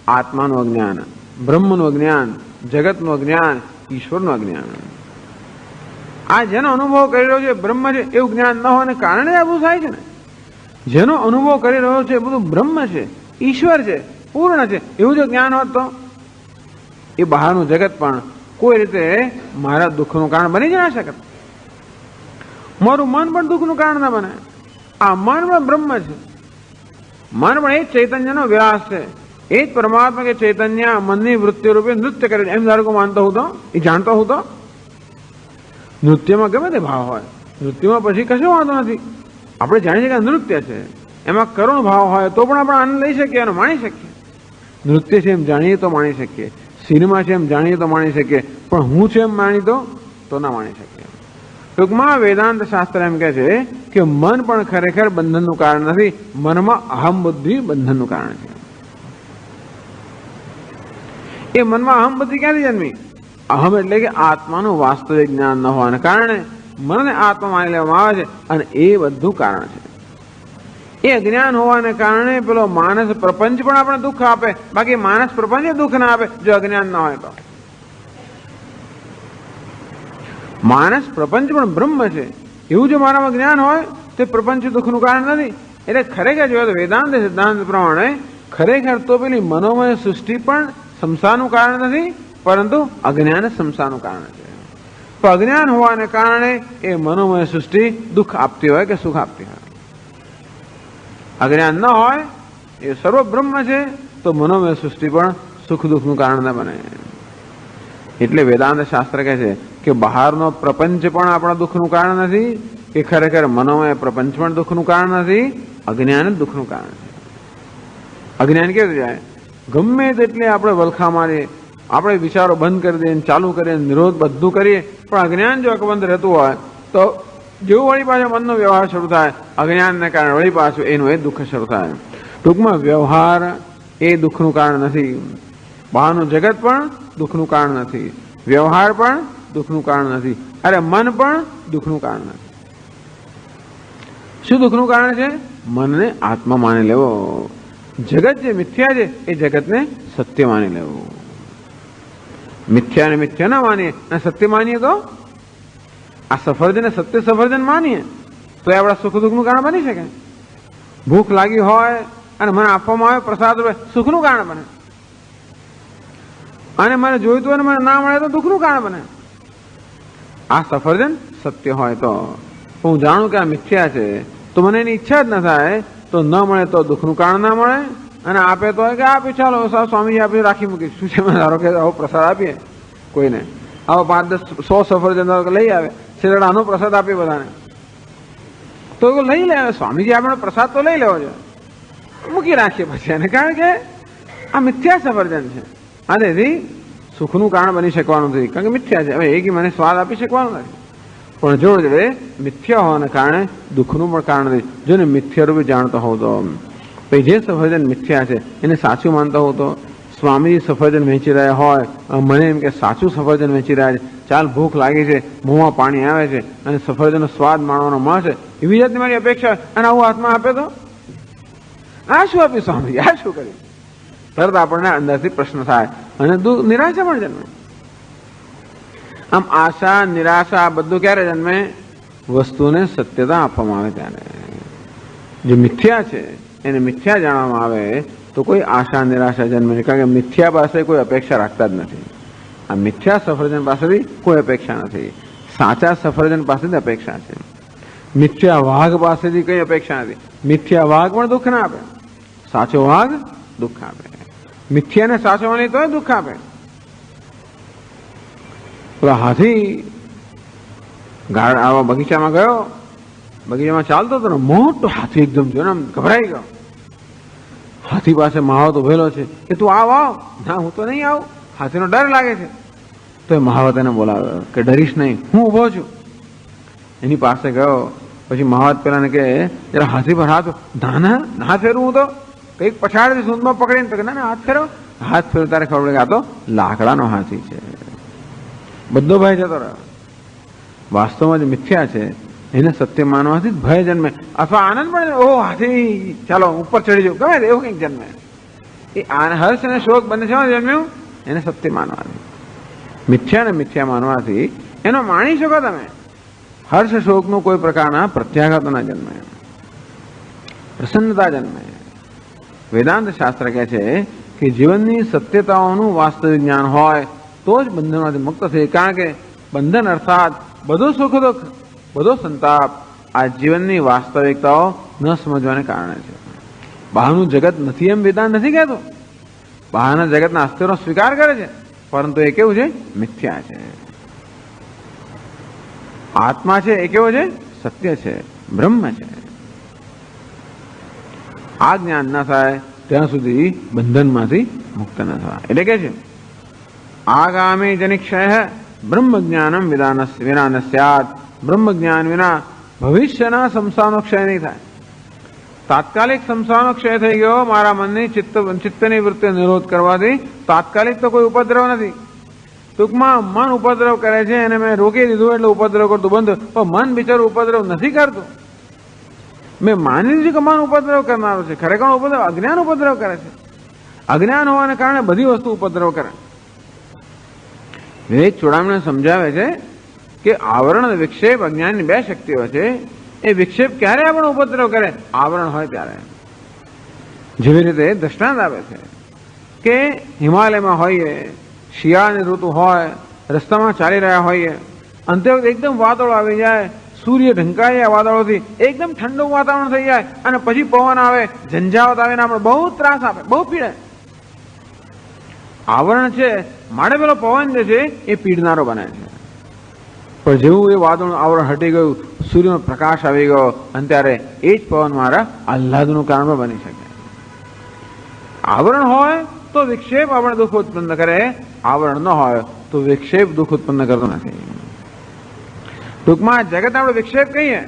આત્માનું અજ્ઞાન, બ્રહ્મનું અજ્ઞાન, જગતનું અજ્ઞાન, ઈશ્વરનું અજ્ઞાન. આ જેનો અનુભવ કરી રહ્યો છે બ્રહ્મ છે એવું જ્ઞાન ન હોવાને કારણે આ બધું થાય છે ને. જેનો અનુભવ કરી રહ્યો છે બધું બ્રહ્મ છે, ઈશ્વર છે, પૂર્ણ છે, એવું જો જ્ઞાન હોત તો એ બહારનું જગત પણ કોઈ રીતે મારા દુઃખનું કારણ બની જ ના શકત. મારું મન પણ દુઃખનું કારણ ના બને. આ મન પણ બ્રહ્મ છે. મન પણ એ જ ચૈતન્યનો વિલાસ છે. એ જ પરમાત્મા કે ચૈતન્ય મનની વૃત્તિ રૂપે નૃત્ય કરે. એમ ધારો માનતો હું તો, એ જાણતો હું તો નૃત્યમાં ગમે તે ભાવ હોય, નૃત્યમાં પછી કશો વાંધો નથી. આપણે જાણીએ કે નૃત્ય છે, એમાં કરુણ ભાવ હોય તો પણ આપણે આનંદ લઈ શકીએ અને માણી શકીએ. નૃત્ય છે એમ જાણીએ તો માણી શકીએ, સિનેમા છે એમ જાણીએ તો માણી શકીએ, પણ હું છે એમ માણી તો ના માણી શકીએ. ટૂંકમાં વેદાંત શાસ્ત્ર એમ કહે છે કે મન પણ ખરેખર બંધનનું કારણ નથી. મનમાં અહમ બુદ્ધિ બંધનનું કારણ છે. એ મનમાં અહમ બુદ્ધિ ક્યાંથી જન્મી? અહમ એટલે કે આત્માનું વાસ્તવિક જ્ઞાન ન હોવાને કારણે મનને આત્મા માની લેવામાં આવે છે અને એ બધું કારણ છે. એ અજ્ઞાન હોવાને કારણે પેલો માનસ પ્રપંચ પણ આપણે દુઃખ આપે, બાકી માનસ પ્રપંચ દુઃખ ના આપે જો અજ્ઞાન ના હોય તો. માનસ પ્રપંચ પણ બ્રહ્મ છે એવું જો મારામાં જ્ઞાન હોય તો પ્રપંચ દુઃખનું કારણ નથી. એટલે ખરેખર જોઈએ તો વેદાંત સિદ્ધાંત પ્રમાણે ખરેખર તો પેલી મનોમય સૃષ્ટિ પણ સંસારનું કારણ નથી, પરંતુ અજ્ઞાન સંસારનું કારણ છે. તો અજ્ઞાન હોવાને કારણે એ મનોમય સૃષ્ટિ દુઃખ આપતી હોય કે સુખ આપતી હોય. અજ્ઞાન ન હોય એ સર્વ બ્રહ્મ છે તો મનોમય સૃષ્ટિ પણ સુખ દુઃખનું કારણ ન બને. એટલે વેદાંત શાસ્ત્ર કહે છે કે બહારનો પ્રપંચ પણ આપણા દુઃખનું કારણ નથી, કે ખરેખર મનોમય પ્રપંચ પણ દુઃખનું કારણ નથી, અજ્ઞાન જ દુઃખનું કારણ છે. અજ્ઞાન કેવું જાય? ગમે તેટલી આપણે વલખા મારીએ, આપણે વિચારો બંધ કરી દઈએ, ચાલુ કરીએ, નિરોધ બધું કરીએ, પણ અજ્ઞાન જો અકબંધ રહેતું હોય તો જેવું વળી પાછો મનનો વ્યવહાર શરૂ થાય, અજ્ઞાનને કારણે વળી પાછું એનું એ દુઃખ શરૂ થાય. ટૂંકમાં વ્યવહાર એ દુઃખનું કારણ નથી, બહારનું જગત પણ દુઃખનું કારણ નથી, વ્યવહાર પણ દુઃખનું કારણ નથી, અરે મન પણ દુઃખનું કારણ નથી. શું દુઃખનું કારણ છે? મનને આત્મા માની લેવો, જગત જે મિથ્યા છે એ જગતને સત્ય માની લેવું. મિથ્યાને મિથ્યા ના માનીએ અને સત્ય માનીએ તો આ સફરજન સત્ય સફરજન માનીએ તો એ આપણા સુખ દુઃખનું કારણ બની શકે. ભૂખ લાગી હોય અને મને આપવામાં આવે પ્રસાદ સુખનું કારણ બને, અને મને જોઈતું હોય મને ના મળે તો દુઃખનું કારણ બને. આ સફરજન સત્ય હોય તો હું જાણું કે આ મિથ્યા છે તો મને એની ઈચ્છા જ ન થાય, તો ન મળે તો દુઃખનું કારણ ના મળે, અને આપે તો કે આપ્યું ચાલો સ્વામીજી આપી રાખી મૂકીશ. શું છે? ધારો કે આવો પ્રસાદ આપીએ કોઈને, આવો 5-10-100 સફરજન લઈ આવે, શેરડાનો પ્રસાદ આપીએ બધાને, તો લઈ લે. સ્વામીજી આપણે પ્રસાદ તો લઈ લેવો જોઈએ, મૂકી રાખીએ પછી એને, કારણ કે આ મિથ્યા સફરજન છે. આથી સુખનું કારણ બની શકવાનું નથી, કારણ કે મિથ્યા છે. હવે એ કે મને સ્વાદ આપી શકવાનું નથી, પણ જોડે મિથ્યા હોવાને કારણે દુઃખનું પણ કારણ નથી. જો ને મિથ્યા રૂપે જાણતો હોવ તો જે સફરજન મિથ્યા છે એને સાચું માનતો હોવ તો સ્વામીજી સફરજન વેચી રહ્યા હોય, મને એમ કે સાચું સફરજન વેચી રહ્યા છે, ચાલ ભૂખ લાગી છે, મોંમાં પાણી આવે છે અને સફરજનનો સ્વાદ માણવાનો મળશે, એવી જાતની મારી અપેક્ષા, અને આવું હાથમાં આપે તો આ શું આપ્યું સ્વામીજી, આ શું કર્યું? તરત આપણને અંદરથી પ્રશ્ન થાય અને નિરાશા પણ જન્મે. આમ આશા નિરાશા આ બધું ક્યારે જન્મે? વસ્તુને સત્યતા આપવામાં આવે ત્યારે. જે મિથ્યા છે એને મિથ્યા જાણવામાં આવે તો કોઈ આશા નિરાશા જન્મે નહીં, કારણ કે મિથ્યા પાસે કોઈ અપેક્ષા રાખતા જ નથી. આ મિથ્યા સફરજન પાસેથી કોઈ અપેક્ષા નથી, સાચા સફરજન પાસેથી અપેક્ષા છે. મિથ્યા વાઘ પાસેથી કઈ અપેક્ષા નથી. મિથ્યા વાઘ પણ દુઃખ ના આપે, સાચો વાઘ દુઃખ આપે. મિથ્યાને સાચવવાની તોય દુઃખ આપે. હાથી આવા બગીચામાં ગયો, બગીચામાં ચાલતો હતો ને મોટો હાથી એકદમ જો ને ગભરાઈ ગયો. હાથી પાસે મહાવત ઉભેલો છે કે તું આવ. ના હું તો નહીં આવું, હાથીનો ડર લાગે છે. તો એ મહાવત એને બોલાવ્યો કે ડરીશ નહીં, હું ઉભો છું. એની પાસે ગયો, પછી મહાવત પેલાને કે જરા હાથી પર હાથ, ના ફેરવું. હું તો કંઈક પછાડથી સૂંદમાં પકડીને તો ના હાથ ફેરવો. હાથ ફેરવ તારે ખબર પડે કે આ તો લાકડાનો હાથી છે. બધો ભય જતો રહ્યો. વાસ્તવમાં જે મિથ્યા છે એને સત્ય માનવાથી જ ભય જન્મે, અથવા આનંદ પણ, ઓ હાથી ચાલો ઉપર ચડી જાઉં, ગમે એવું કંઈક જન્મે. એ હર્ષ અને શોક બંને છે જન્મ્યું એને સત્ય માનવાથી. મિથ્યા ને મિથ્યા માનવાથી એનો માણી શકો તમે. હર્ષ શોકનું કોઈ પ્રકારના પ્રત્યાઘાતો ના જન્મે, પ્રસન્નતા જન્મે. વેદાંત શાસ્ત્ર કહે છે કે જીવનની સત્યતાઓનું વાસ્તવિક જ્ઞાન હોય તો જ બંધનમાંથી મુક્ત થઈ, કારણ કે બંધન અર્થાત બધો સુખ દુઃખ, બધો સંતાપ આ જીવનની વાસ્તવિકતાઓ ન સમજવાને કારણે છે. બહારનું જગત નથી એમ વેદાંત નથી કહેતો, બહારના જગતના અસ્તિત્વનો સ્વીકાર કરે છે, પરંતુ એ કેવું છે? મિથ્યા છે. આત્મા છે એ કેવો છે? સત્ય છે, બ્રહ્મ છે. આ જ્ઞાન ના થાય ત્યાં સુધી બંધનમાંથી મુક્ત ન થવા. એટલે કે છે આગામી જનિક્ષય બ્રહ્મ જ્ઞાનમ વિના ન સ્યાત. બ્રહ્મ જ્ઞાન વિના ભવિષ્યના સંસારનો ક્ષય નહીં થાય. તાત્કાલિક સંસારનો ક્ષય થઈ ગયો મારા મનની ચિત્તની વૃત્તિ નિરોધ કરવાથી. તાત્કાલિક તો કોઈ ઉપદ્રવ નથી. ટૂંકમાં મન ઉપદ્રવ કરે છે અને મેં રોકી દીધું એટલે ઉપદ્રવ કરતું બંધ. પણ મન બિચારું ઉપદ્રવ નથી કરતું. મેં માની લીધું કે મન ઉપદ્રવ કરનારું છે, ખરેખર ઉપદ્રવ અજ્ઞાન ઉપદ્રવ કરે છે. અજ્ઞાન હોવાને કારણે બધી વસ્તુ ઉપદ્રવ કરે. વિવેક ચૂડામણી સમજાવે છે કે આવરણ અને વિક્ષેપ અજ્ઞાનની બે શક્તિઓ છે. એ વિક્ષેપ ક્યારે આપણને ઉપદ્રવ કરે? આવરણ હોય ત્યારે. જેવી રીતે દ્રષ્ટાંત આપે છે કે હિમાલયમાં હોઈએ, શિયાળાની ઋતુ હોય, રસ્તામાં ચાલી રહ્યા હોઈએ, અંતે એકદમ વાદળો આવી જાય, સૂર્ય ઢંકાય વાદળોથી એકદમ ઠંડુ વાતાવરણ થઈ જાય અને પછી પવન આવે, ઝંઝાવત આવે ને આપણે બહુ ત્રાસ આપે, બહુ પીડે. આવરણ છે માટે પેલો પવન જે છે એ પીડનારો બને છે. પણ જેવું એ વાદળનું આવરણ હટી ગયું, સૂર્યનો પ્રકાશ આવી ગયો અને ત્યારે એ જ પવન મારા આહ્લાદનું કારણ પણ બની શકે. આવરણ હોય તો વિક્ષેપ આપણે દુઃખ ઉત્પન્ન કરે, આવરણ ન હોય તો વિક્ષેપ દુઃખ ઉત્પન્ન કરતો નથી. ટૂંકમાં જગત આપણે વિક્ષેપ કહીએ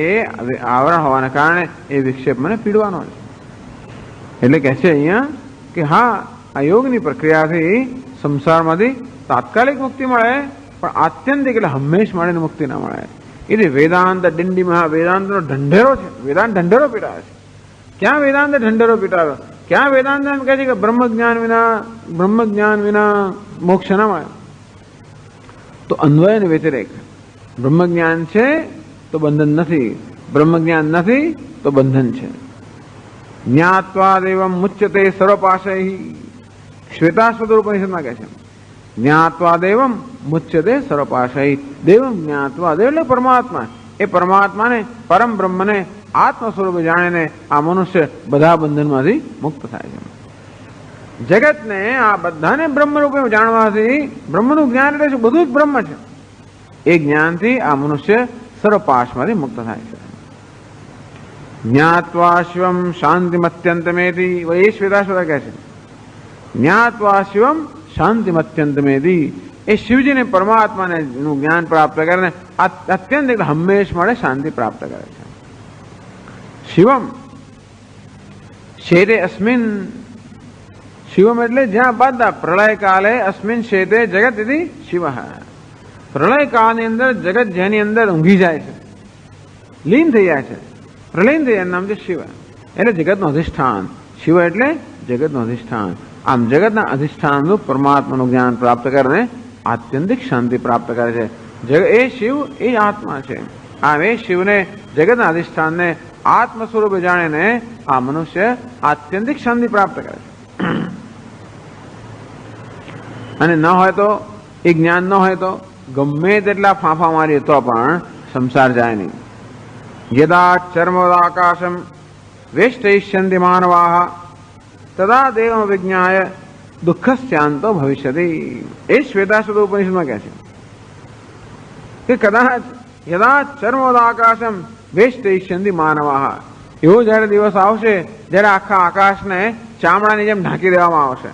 એ આવરણ હોવાના કારણે એ વિક્ષેપ મને પીડવાનો છે. એટલે કહે છે અહીંયા કે હા, આ યોગની પ્રક્રિયાથી સંસારમાંથી તાત્કાલિક મુક્તિ મળે, પણ આત્યંતિક એટલે હંમેશ માટેની મુક્તિ ના મળે. એટલે વેદાંત દિંડીમાં વેદાંતનો ઢંઢેરો છે, વેદાંત ઢંઢેરો પીટાવે છે. ક્યાં વેદાંત ઢંઢેરો પીટાવ્યો? ક્યાં વેદાંત એમ કહે છે કે બ્રહ્મ જ્ઞાન વિના મોક્ષ ના મળે? તો અન્વય અને વ્યતિરેક. બ્રહ્મ જ્ઞાન છે તો બંધન નથી, બ્રહ્મ જ્ઞાન નથી તો બંધન છે. જ્ઞાત્વા દેવમ મુચ્યતે સર્વપાશૈ, શ્વેતાશ્વતર ઉપનિષદમાં કહે છે જ્ઞાત્વા દેવમ મુચ્યતે સર્વપાશૈ. દેવમ જ્ઞાત્વા, દેવ એટલે પરમાત્મા, એ પરમાત્માને પરમ બ્રહ્મને આત્મ સ્વરૂપે જાણીને આ મનુષ્ય બધા બંધનમાંથી મુક્ત થાય છે. જગતને આ બધાને બ્રહ્મ રૂપે જાણવાથી, બ્રહ્મનું જ્ઞાન એટલે શું? બધું જ બ્રહ્મ છે. એ જ્ઞાનથી આ મનુષ્ય સર્વપાશમાંથી મુક્ત થાય છે. જ્ઞાત્વા શિવમ શાંતિમત્યંતમેતિ, એ શ્વેતાશ્વતર કહે છે જ્ઞાત્વા શિવમ શાંતિમત્યંતમેતિ. એ શિવજીને પરમાત્માને નું જ્ઞાન પ્રાપ્ત કરીને અત્યંત એટલે હંમેશ માટે શાંતિ પ્રાપ્ત કરે છે. શિવમ શેતે અસ્મિન, શિવમ એટલે જ્યાં બધા પ્રલય કાલે અસ્મિન શેતે જગત ઇતિ શિવ. પ્રલય કાળની અંદર જગત જેની અંદર ઊંઘી જાય છે, લીન થઈ જાય છે, પ્રલયન થઈ જાય, નામ છે શિવ. એટલે જગતનું અધિષ્ઠાન. શિવ એટલે જગતનું અધિષ્ઠાન. આમ જગતના અધિષ્ઠાનનું પરમાત્માનું જ્ઞાન પ્રાપ્ત કરીને આત્યંતિક શાંતિ પ્રાપ્ત કરે છે. એ શિવ એ જ આત્મા છે. આમ એ શિવને, જગતના અધિષ્ઠાનને આત્મ સ્વરૂપે જાણીને આ મનુષ્ય આત્યંતિક શાંતિ પ્રાપ્ત કરે છે. અને ન હોય તો, એ જ્ઞાન ન હોય તો ગમે તેટલા ફાંફા મારીએ તો પણ સંસાર જાય નહીં. યદા ચર્મોદાકાશમ વેષ્ટયિષ્યન્તિ માનવાહ તદા દેવમ વિજ્ઞાય દુઃખસ્યાંતો ભવિષ્યતિ. એ શ્વેતાશ્વતર ઉપનિષદમાં કહે છે કે કદાચ યદા ચર્મોદાકાશમ વેષ્ટયિષ્યન્તિ માનવાહ, એવો જયારે દિવસ આવશે જ્યારે આખા આકાશને ચામડાની જેમ ઢાંકી દેવામાં આવશે.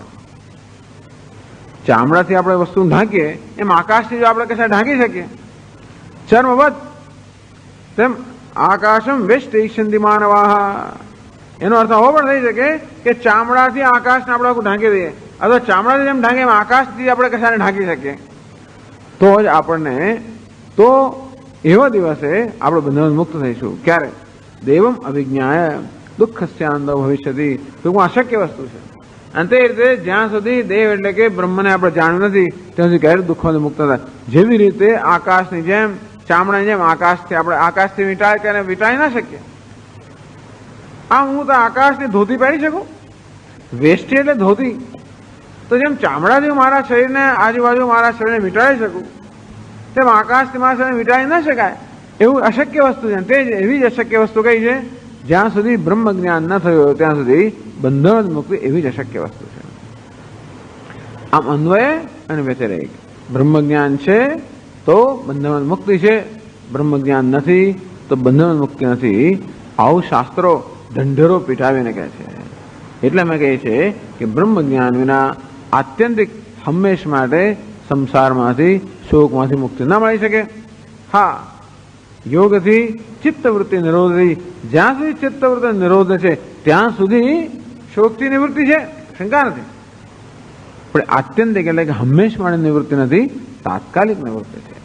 ચામડાથી આપણે વસ્તુ ઢાંકીએ એમ આકાશથી જો આપણે કશા ઢાંકી શકીએ ચર્મવત, તેમ આકાશમ વેષ્ટયિષ્યન્તિ માનવાહ. એનો અર્થ આવો પણ થઈ શકે કે ચામડાથી આકાશને આપણે ઢાંકી દઈએ, અથવા ચામડાથી જેમ ઢાંકીએ એમ આકાશથી આપણે કશાને ઢાંકી શકીએ, તો જ આપણને, તો એવા દિવસે આપણે બંધન મુક્ત થઈશું. ક્યારે? દેવમ અવિજ્ઞાય દુઃખસ્યાંતો ભવિષ્યતિ. ટૂંકમાં અશક્ય વસ્તુ છે. અને તે રીતે જ્યાં સુધી દેવ એટલે કે બ્રહ્મને આપણે જાણ્યું નથી ત્યાં સુધી ક્યારે દુઃખમાંથી મુક્ત થાય. જેવી રીતે આકાશની જેમ, ચામડાની જેમ આકાશથી આપણે આકાશથી વીંટાળી ના શકીએ. હું તો આકાશની ધોતી પહેરી શકું, વેષ્ટી એટલે ધોતી, તો જેમ ચામડાથી મારા શરીરને આજુબાજુ મારા શરીરને વીંટાળી શકું તેમ આકાશથી મારા શરીરને વીંટાળી ના શકાય. એવું અશક્ય વસ્તુ છે. તે જ એવી જ અશક્ય વસ્તુ કઈ છે? જ્યાં સુધી બ્રહ્મ જ્ઞાન ન થયું ત્યાં સુધી બંધન મુક્તિ એવી જ અશક્ય વસ્તુ છે. આમ અન્વય અને વ્યતિરેક. બ્રહ્મ જ્ઞાન છે તો બંધન મુક્તિ છે, બ્રહ્મ જ્ઞાન નથી તો બંધન મુક્તિ નથી. આવું શાસ્ત્રો ઢંઢેરો પીઠાવીને કહે છે. એટલે અમે કહીએ છીએ કે બ્રહ્મ જ્ઞાન વિના આત્યંતિક હંમેશ માટે સંસારમાંથી, શોકમાંથી મુક્તિ ના મળી શકે. હા, યોગથી ચિત્તવૃત્તિ નિરોધથી, જ્યાં સુધી ચિત્તવૃત્તિ નિરોધ છે ત્યાં સુધી શોકથી નિવૃત્તિ છે, શંકા નથી. પણ આત્યંતિક એટલે કે હંમેશ માટે નિવૃત્તિ નથી, તાત્કાલિક નિવૃત્તિ છે.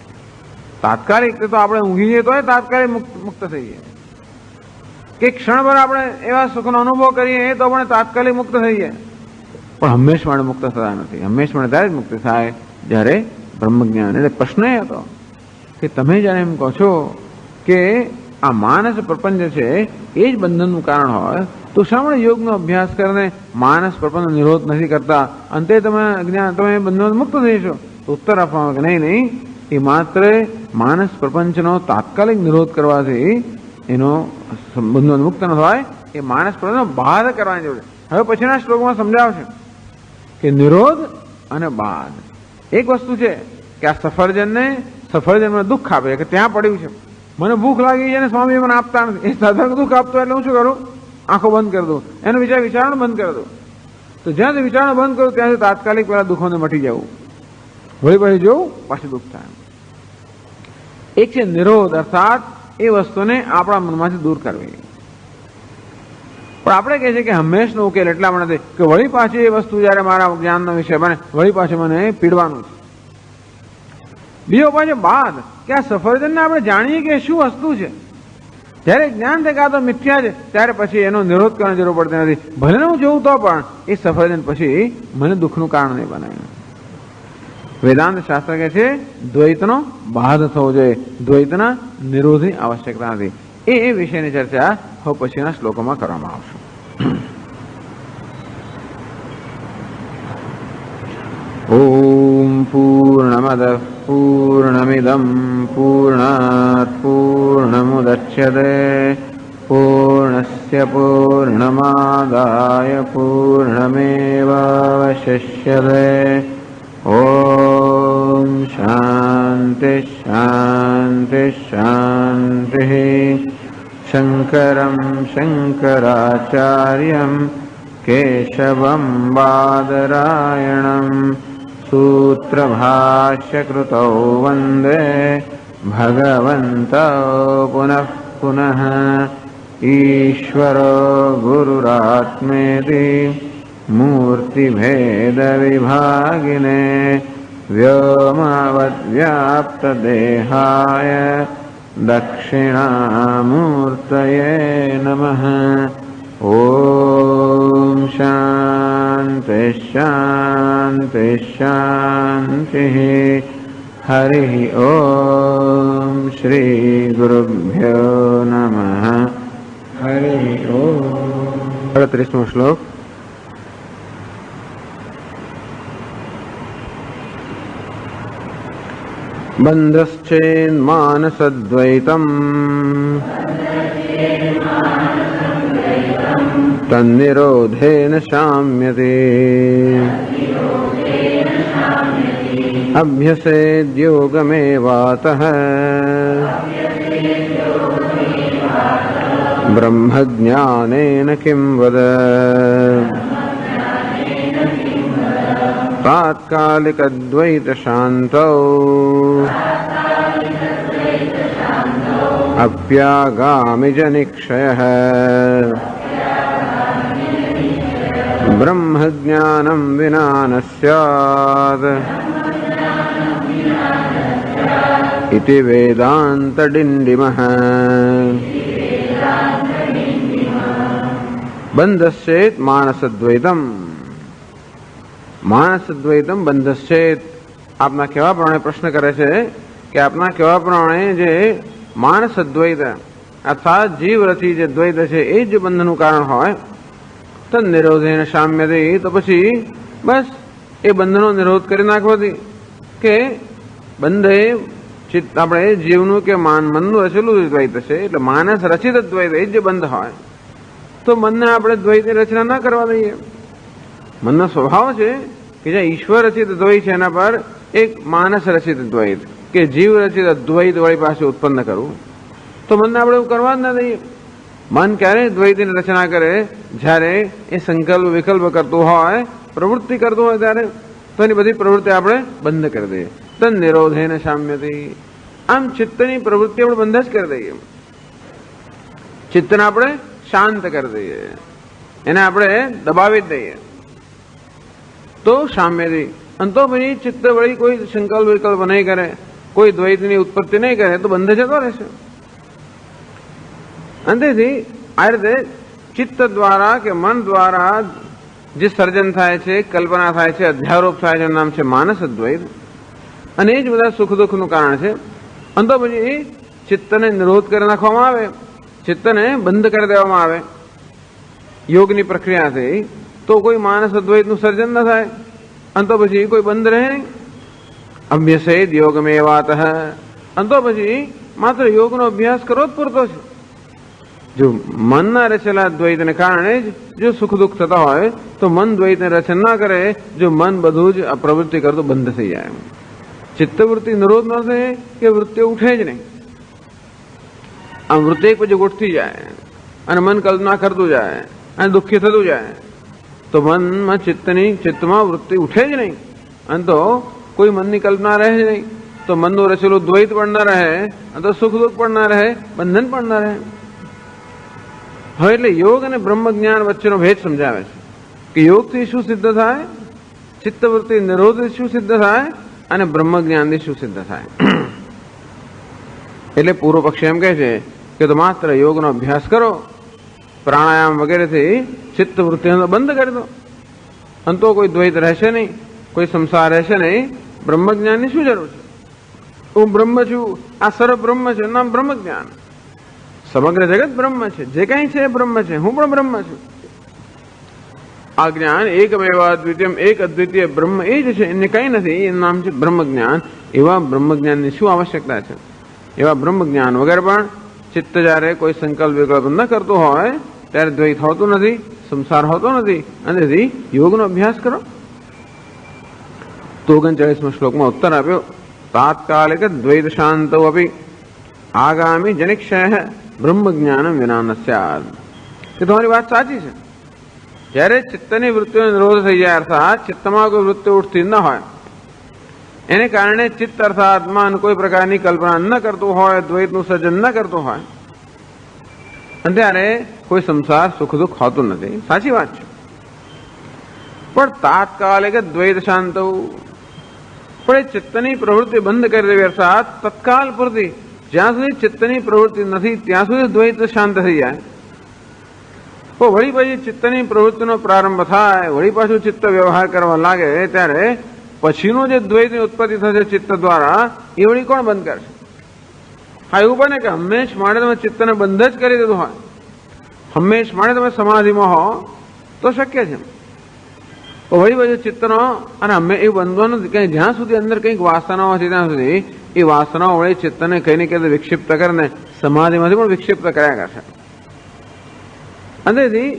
તાત્કાલિક તો આપણે ઊંઘી જઈએ તો તાત્કાલિક મુક્ત થઈએ, કે ક્ષણભર આપણે એવા સુખનો અનુભવ કરીએ તો આપણે તાત્કાલિક મુક્ત થઈએ, પણ હંમેશ માટે મુક્ત થતા નથી. હંમેશ માટે ત્યારે જ મુક્તિ થાય જ્યારે બ્રહ્મ જ્ઞાન. એટલે પ્રશ્ન એ હતો કે તમે જ્યારે એમ કહો છો કે આ માનસ પ્રપંચ છે એ જ બંધનનું કારણ હોય, તો શા માટે યોગનો અભ્યાસ કરીને માનસ પ્રપંચ નિરોધ નથી કરતા, અંતે તમે બંધન મુક્ત થઈશો? તો ઉત્તર આપવામાં કે નહીં, એ માત્ર માનસ પ્રપંચનો તાત્કાલિક નિરોધ કરવાથી એનો બંધનો મુક્ત ન થાય, એ માનસ પ્રપંચનો બાદ કરવાની જરૂર છે. હવે પછીના શ્લોકમાં સમજાવશે કે નિરોધ અને બાદ એક વસ્તુ છે કે આ સફરજનમાં દુઃખ આપે કે ત્યાં પડ્યું છે, મને ભૂખ લાગી છે અને સ્વામી મને આપતા નથી, એ સાધારણ દુઃખ આપતો એટલે હું શું કરું? આંખો બંધ કરી દઉં, એનો વિચારણું બંધ કરી દઉં. તો જ્યાંથી વિચારણું બંધ કરું ત્યાંથી તાત્કાલિક પેલા દુઃખોને મટી જવું, વળી પછી જોવું પાછું દુઃખ થાય. એક છે નિરોધ, અર્થાત એ વસ્તુને આપણા મનમાંથી દૂર કરવી. પણ આપણે કહે છે કે હંમેશનો ઉકેલ એટલા માટે કે વળી પાછી એ વસ્તુ જયારે મારા જ્ઞાનનો વિષય બને વળી પાછી મને પીડવાનું છે. બીજો પાછો બાદ કે આ સફરજનને આપણે જાણીએ કે શું વસ્તુ છે, જયારે જ્ઞાન થાય કે આ તો મિથ્યા છે ત્યારે પછી એનો નિરોધ કરવાની જરૂર પડતી નથી. ભલે હું જોઉં તો પણ એ સફરજન પછી મને દુઃખનું કારણ નહીં બનાવે. વેદાંત શાસ્ત્ર કહે છે દ્વૈતનો બાદ થવો જોઈએ, દ્વૈતના નિરોધની આવશ્યકતા નથી. એ વિષયની ચર્ચા હવે પછીના શ્લોકોમાં કરવામાં આવશે. ઓમ પૂર્ણમદ પૂર્ણમિદમ પૂર્ણાત પૂર્ણમુદચ્યતે પૂર્ણસ્ય પૂર્ણમાદાય પૂર્ણમેવાવશિષ્યતે. ઓમ શાંતિ શાંતિ શાંતિ. શંકરં શંકરાચાર્યં કેશવં બાદરાયણં સૂત્રભાષ્યકૃતૌ વંદે ભગવन्तૌ પુનઃ પુનઃ. ઈશ્વરો ગુરુરાત્મેતિ મૂર્તિભેદવિભાગિને વ્યોમવદ્વ્યાપ્તદેહાય દક્ષિણામૂર્તયે નમઃ. ઓમ શાંતિ શાંતિ શાંતિ. હરિ ઓમ શ્રી ગુરુભ્યો નમઃ. હરિ ઓમ. 38મો શ્લોક. બંધશ્ચેન્માનસદ્વૈતમ તન્નિરોધેન શામ્યતે. અભ્યસેદ્યોગમેવાતઃ બ્રહ્મજ્ઞાનેન કિં વદ. તાત્કાલિકદ્વૈતશાંતૌ અપ્યાગામિજનિક્ષયઃ બ્રહ્મજ્ઞાનં વિના ન સ્યાદ ઇતિ વેદાંતડિંડિમઃ. બંધશ્ચેત માનસદ્વૈતમ. માનસદ્વૈતમ બંધશ્ચેત. આપના કહેવા પ્રમાણે પ્રશ્ન કરે છે કે આપના કહેવા પ્રમાણે જે માનસદ્વૈત અર્થાત જીવ રચી જે દ્વૈત છે એ જ બંધનું કારણ હોય તદ નિરોધેન શામ્યતે. તો પછી બસ એ બંધનો નિરોધ કરી નાખવાથી કે બંધ એ ચિત્ત આપણે જીવનું કે મનનું રચેલું દ્વૈત છે એટલે માનસ રચિત દ્વૈત એ જ બંધ હોય તો મનને આપણે દ્વૈતની રચના ના કરવા દઈએ. મનનો સ્વભાવ છે કે જ્યાં ઈશ્વર રચિત દ્વૈત છે એના પર એક માનસ રચિત દ્વૈત કે જીવ રચિત દ્વૈત વળી પાસે ઉત્પન્ન કરવું, તો મનને આપણે એવું કરવા જ ના દઈએ. મન ક્યારે દ્વૈતની રચના કરે? જ્યારે એ સંકલ્પ વિકલ્પ કરતું હોય, પ્રવૃત્તિ કરતું હોય ત્યારે, તો એની બધી પ્રવૃત્તિ આપણે બંધ કરી દઈએ. તન નિરોધેન શામ્યતે. આમ ચિત્તની પ્રવૃત્તિ આપણે બંધ જ કરી દઈએ, ચિત્તને આપણે શાંત કરી દઈએ, એને આપણે દબાવી જ દઈએ તો શામ્યતે. અને તો પછી ચિત્ત વળી કોઈ સંકલ્પ વિકલ્પ નહીં કરે, કોઈ દ્વૈતની ઉત્પત્તિ નહીં કરે તો બંધ જતો રહેશે. અંતેથી આ રીતે ચિત્ત દ્વારા કે મન દ્વારા જે સર્જન થાય છે, કલ્પના થાય છે, અધ્યારોપ થાય છે, એનું નામ છે માનસ દ્વૈત. અને એ જ બધા સુખ દુઃખનું કારણ છે. અને તો પછી ચિત્તને નિરોધ કરી નાખવામાં આવે, ચિત્તને બંધ કરી દેવામાં આવે યોગની પ્રક્રિયાથી, તો કોઈ માનસ દ્વૈતનું સર્જન ન થાય અને તો પછી કોઈ બંધ રહે નહીં. અભ્યસેદ યોગમેવાતઃ. અને તો પછી માત્ર યોગનો અભ્યાસ કરવો જ પૂરતો છે. જો મનના રચેલા દ્વૈતને કારણે જ જો સુખ દુઃખ થતા હોય તો મન દ્વૈતને રચન ના કરે. જો મન બધું જ આ પ્રવૃત્તિ કરતું બંધ થઈ જાય. ચિત્તવૃત્તિ નિરોધ ન થાય કે વૃત્તિ ઉઠે જ નહીં. આમ વૃત્તિ પછી ઉઠતી જાય અને મન કલ્પના કરતું જાય અને દુઃખી થતું જાય તો મનમાં ચિત્તમાં વૃત્તિ ઉઠે જ નહીં. અને તો કોઈ મનની કલ્પના રહે જ નહીં. તો મનનું રચેલું દ્વૈત પણ ના રહે અને તો સુખ દુઃખ પણ ના રહે, બંધન પણ ના રહે. હવે એટલે યોગ અને બ્રહ્મ જ્ઞાન વચ્ચેનો ભેદ સમજાવે છે કે યોગથી શું સિદ્ધ થાય, ચિત્તવૃત્તિ નિરોધથી શું સિદ્ધ થાય અને બ્રહ્મ જ્ઞાનથી શું સિદ્ધ થાય. એટલે પૂર્વ પક્ષી એમ કહે છે કે તો માત્ર યોગનો અભ્યાસ કરો, પ્રાણાયામ વગેરેથી ચિત્તવૃત્તિને બંધ કરી દો અને તો કોઈ દ્વૈત રહેશે નહીં, કોઈ સંસાર રહેશે નહીં. બ્રહ્મ જ્ઞાનની શું જરૂર છે? હું બ્રહ્મ છું, આ સર્વ બ્રહ્મ છે, નામ બ્રહ્મ જ્ઞાન. સમગ્ર જગત બ્રહ્મ છે, જે કઈ છે એ બ્રહ્મ છે, હું પણ બ્રહ્મ છું. આ જ્ઞાન એકમેવા દ્વિતીયમ, એક અદ્વિતીય બ્રહ્મ એ જ છે, એને કઈ નથી, એનું નામ છે બ્રહ્મ જ્ઞાન. એવા બ્રહ્મ જ્ઞાનની શું આવશ્યકતા છે? એવા બ્રહ્મ જ્ઞાન વગર પણ ચિત્ત જ્યારે કોઈ સંકલ્પ વિકલ્પ ન કરતું હોય ત્યારે દ્વૈત હોતું નથી, સંસાર હોતો નથી. અને તેથી યોગનો અભ્યાસ કરો. તો 39મા શ્લોકમાં ઉત્તર આપ્યો, તાત્કાલિક દ્વૈત શાંતો અપી આગામી જનિક્ષય બ્રહ્મ જ્ઞાનમ વિના ન સ્યાદ. કે તમારી વાત સાચી છે. જ્યારે ચિત્તની વૃત્તિનો નિરોધ થઈ જાય, અર્થાત ચિત્તમાં કોઈ વૃત્તિ ઉઠતી ન હોય, એને કારણે ચિત્ત અર્થાત મન કોઈ પ્રકારની કલ્પના ન કરતું હોય, દ્વૈતનું સર્જન ન કરતું હોય, અને ત્યારે કોઈ સંસાર સુખ દુઃખ હોતું નથી. સાચી વાત છે. પણ તાત્કાલિક દ્વૈત શાંત, પણ એ ચિત્તની પ્રવૃત્તિ બંધ કરી દેવી, અર્થાત તત્કાલ પૂરતી જ્યાં સુધી ચિત્તની પ્રવૃત્તિ નથી ત્યાં સુધી દ્વૈત શાંત થઈ જાય. તો વળી પછી ચિત્તની પ્રવૃત્તિનો પ્રારંભ થાય, વળી પાછું ચિત્ત વ્યવહાર કરવા લાગે ત્યારે પછીનો જે દ્વૈતની ઉત્પત્તિ થશે ચિત્ત દ્વારા, એ વળી કોણ બંધ કરશે? હા, એવું બને કે હંમેશ માટે તમે ચિત્તને બંધ જ કરી દીધું હોય, હંમેશ માટે તમે સમાધિમાં હો તો શક્ય છે. વળી પાછું ચિત્તનો અને અમે એ બંધવાનું નથી. જ્યાં સુધી અંદર કંઈક વાસનાઓ છે ત્યાં સુધી એ વાસનાઓ વળી ચિત્તને કઈ ને કઈ વિક્ષિપ્ત કરીને સમાધિમાંથી પણ વિક્ષિપ્ત કર્યા કરશે. અને તેથી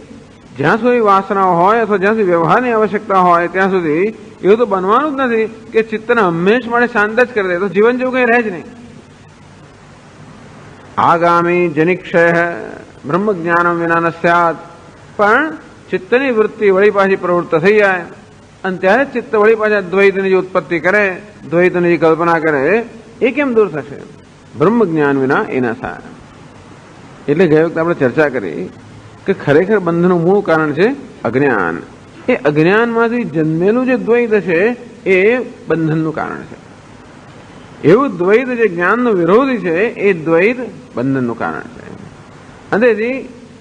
જ્યાં સુધી વાસનાઓ હોય અથવા જ્યાં સુધી વ્યવહારની આવશ્યકતા હોય ત્યાં સુધી એવું તો બનવાનું જ નથી કે ચિત્તને હંમેશ માટે શાંત જ કરી દે, તો જીવન જેવું કંઈ રહે જ નહીં. આગામી જનિક્ષય બ્રહ્મ જ્ઞાનમ વિના ન સ્યાત. પણ ચિત્તની વૃત્તિ વળી પાછી પ્રવૃત્ત થઈ જાય અને ત્યારે ચિત્ત વળી પાછા દ્વૈતની જે ઉત્પત્તિ કરે, દ્વૈતની જે કલ્પના કરે, એ કેમ દૂર થશે? બ્રહ્મ જ્ઞાન વિના એ ન થાય. એટલે ગયા વખતે આપણે ચર્ચા કરી કે ખરેખર બંધનું મૂળ કારણ છે અજ્ઞાન. એ અજ્ઞાનમાંથી જન્મેલું જે દ્વૈત છે એ બંધનનું કારણ છે. એવું દ્વૈત જે જ્ઞાનનો વિરોધી છે એ દ્વૈત બંધનનું કારણ છે. અને તેથી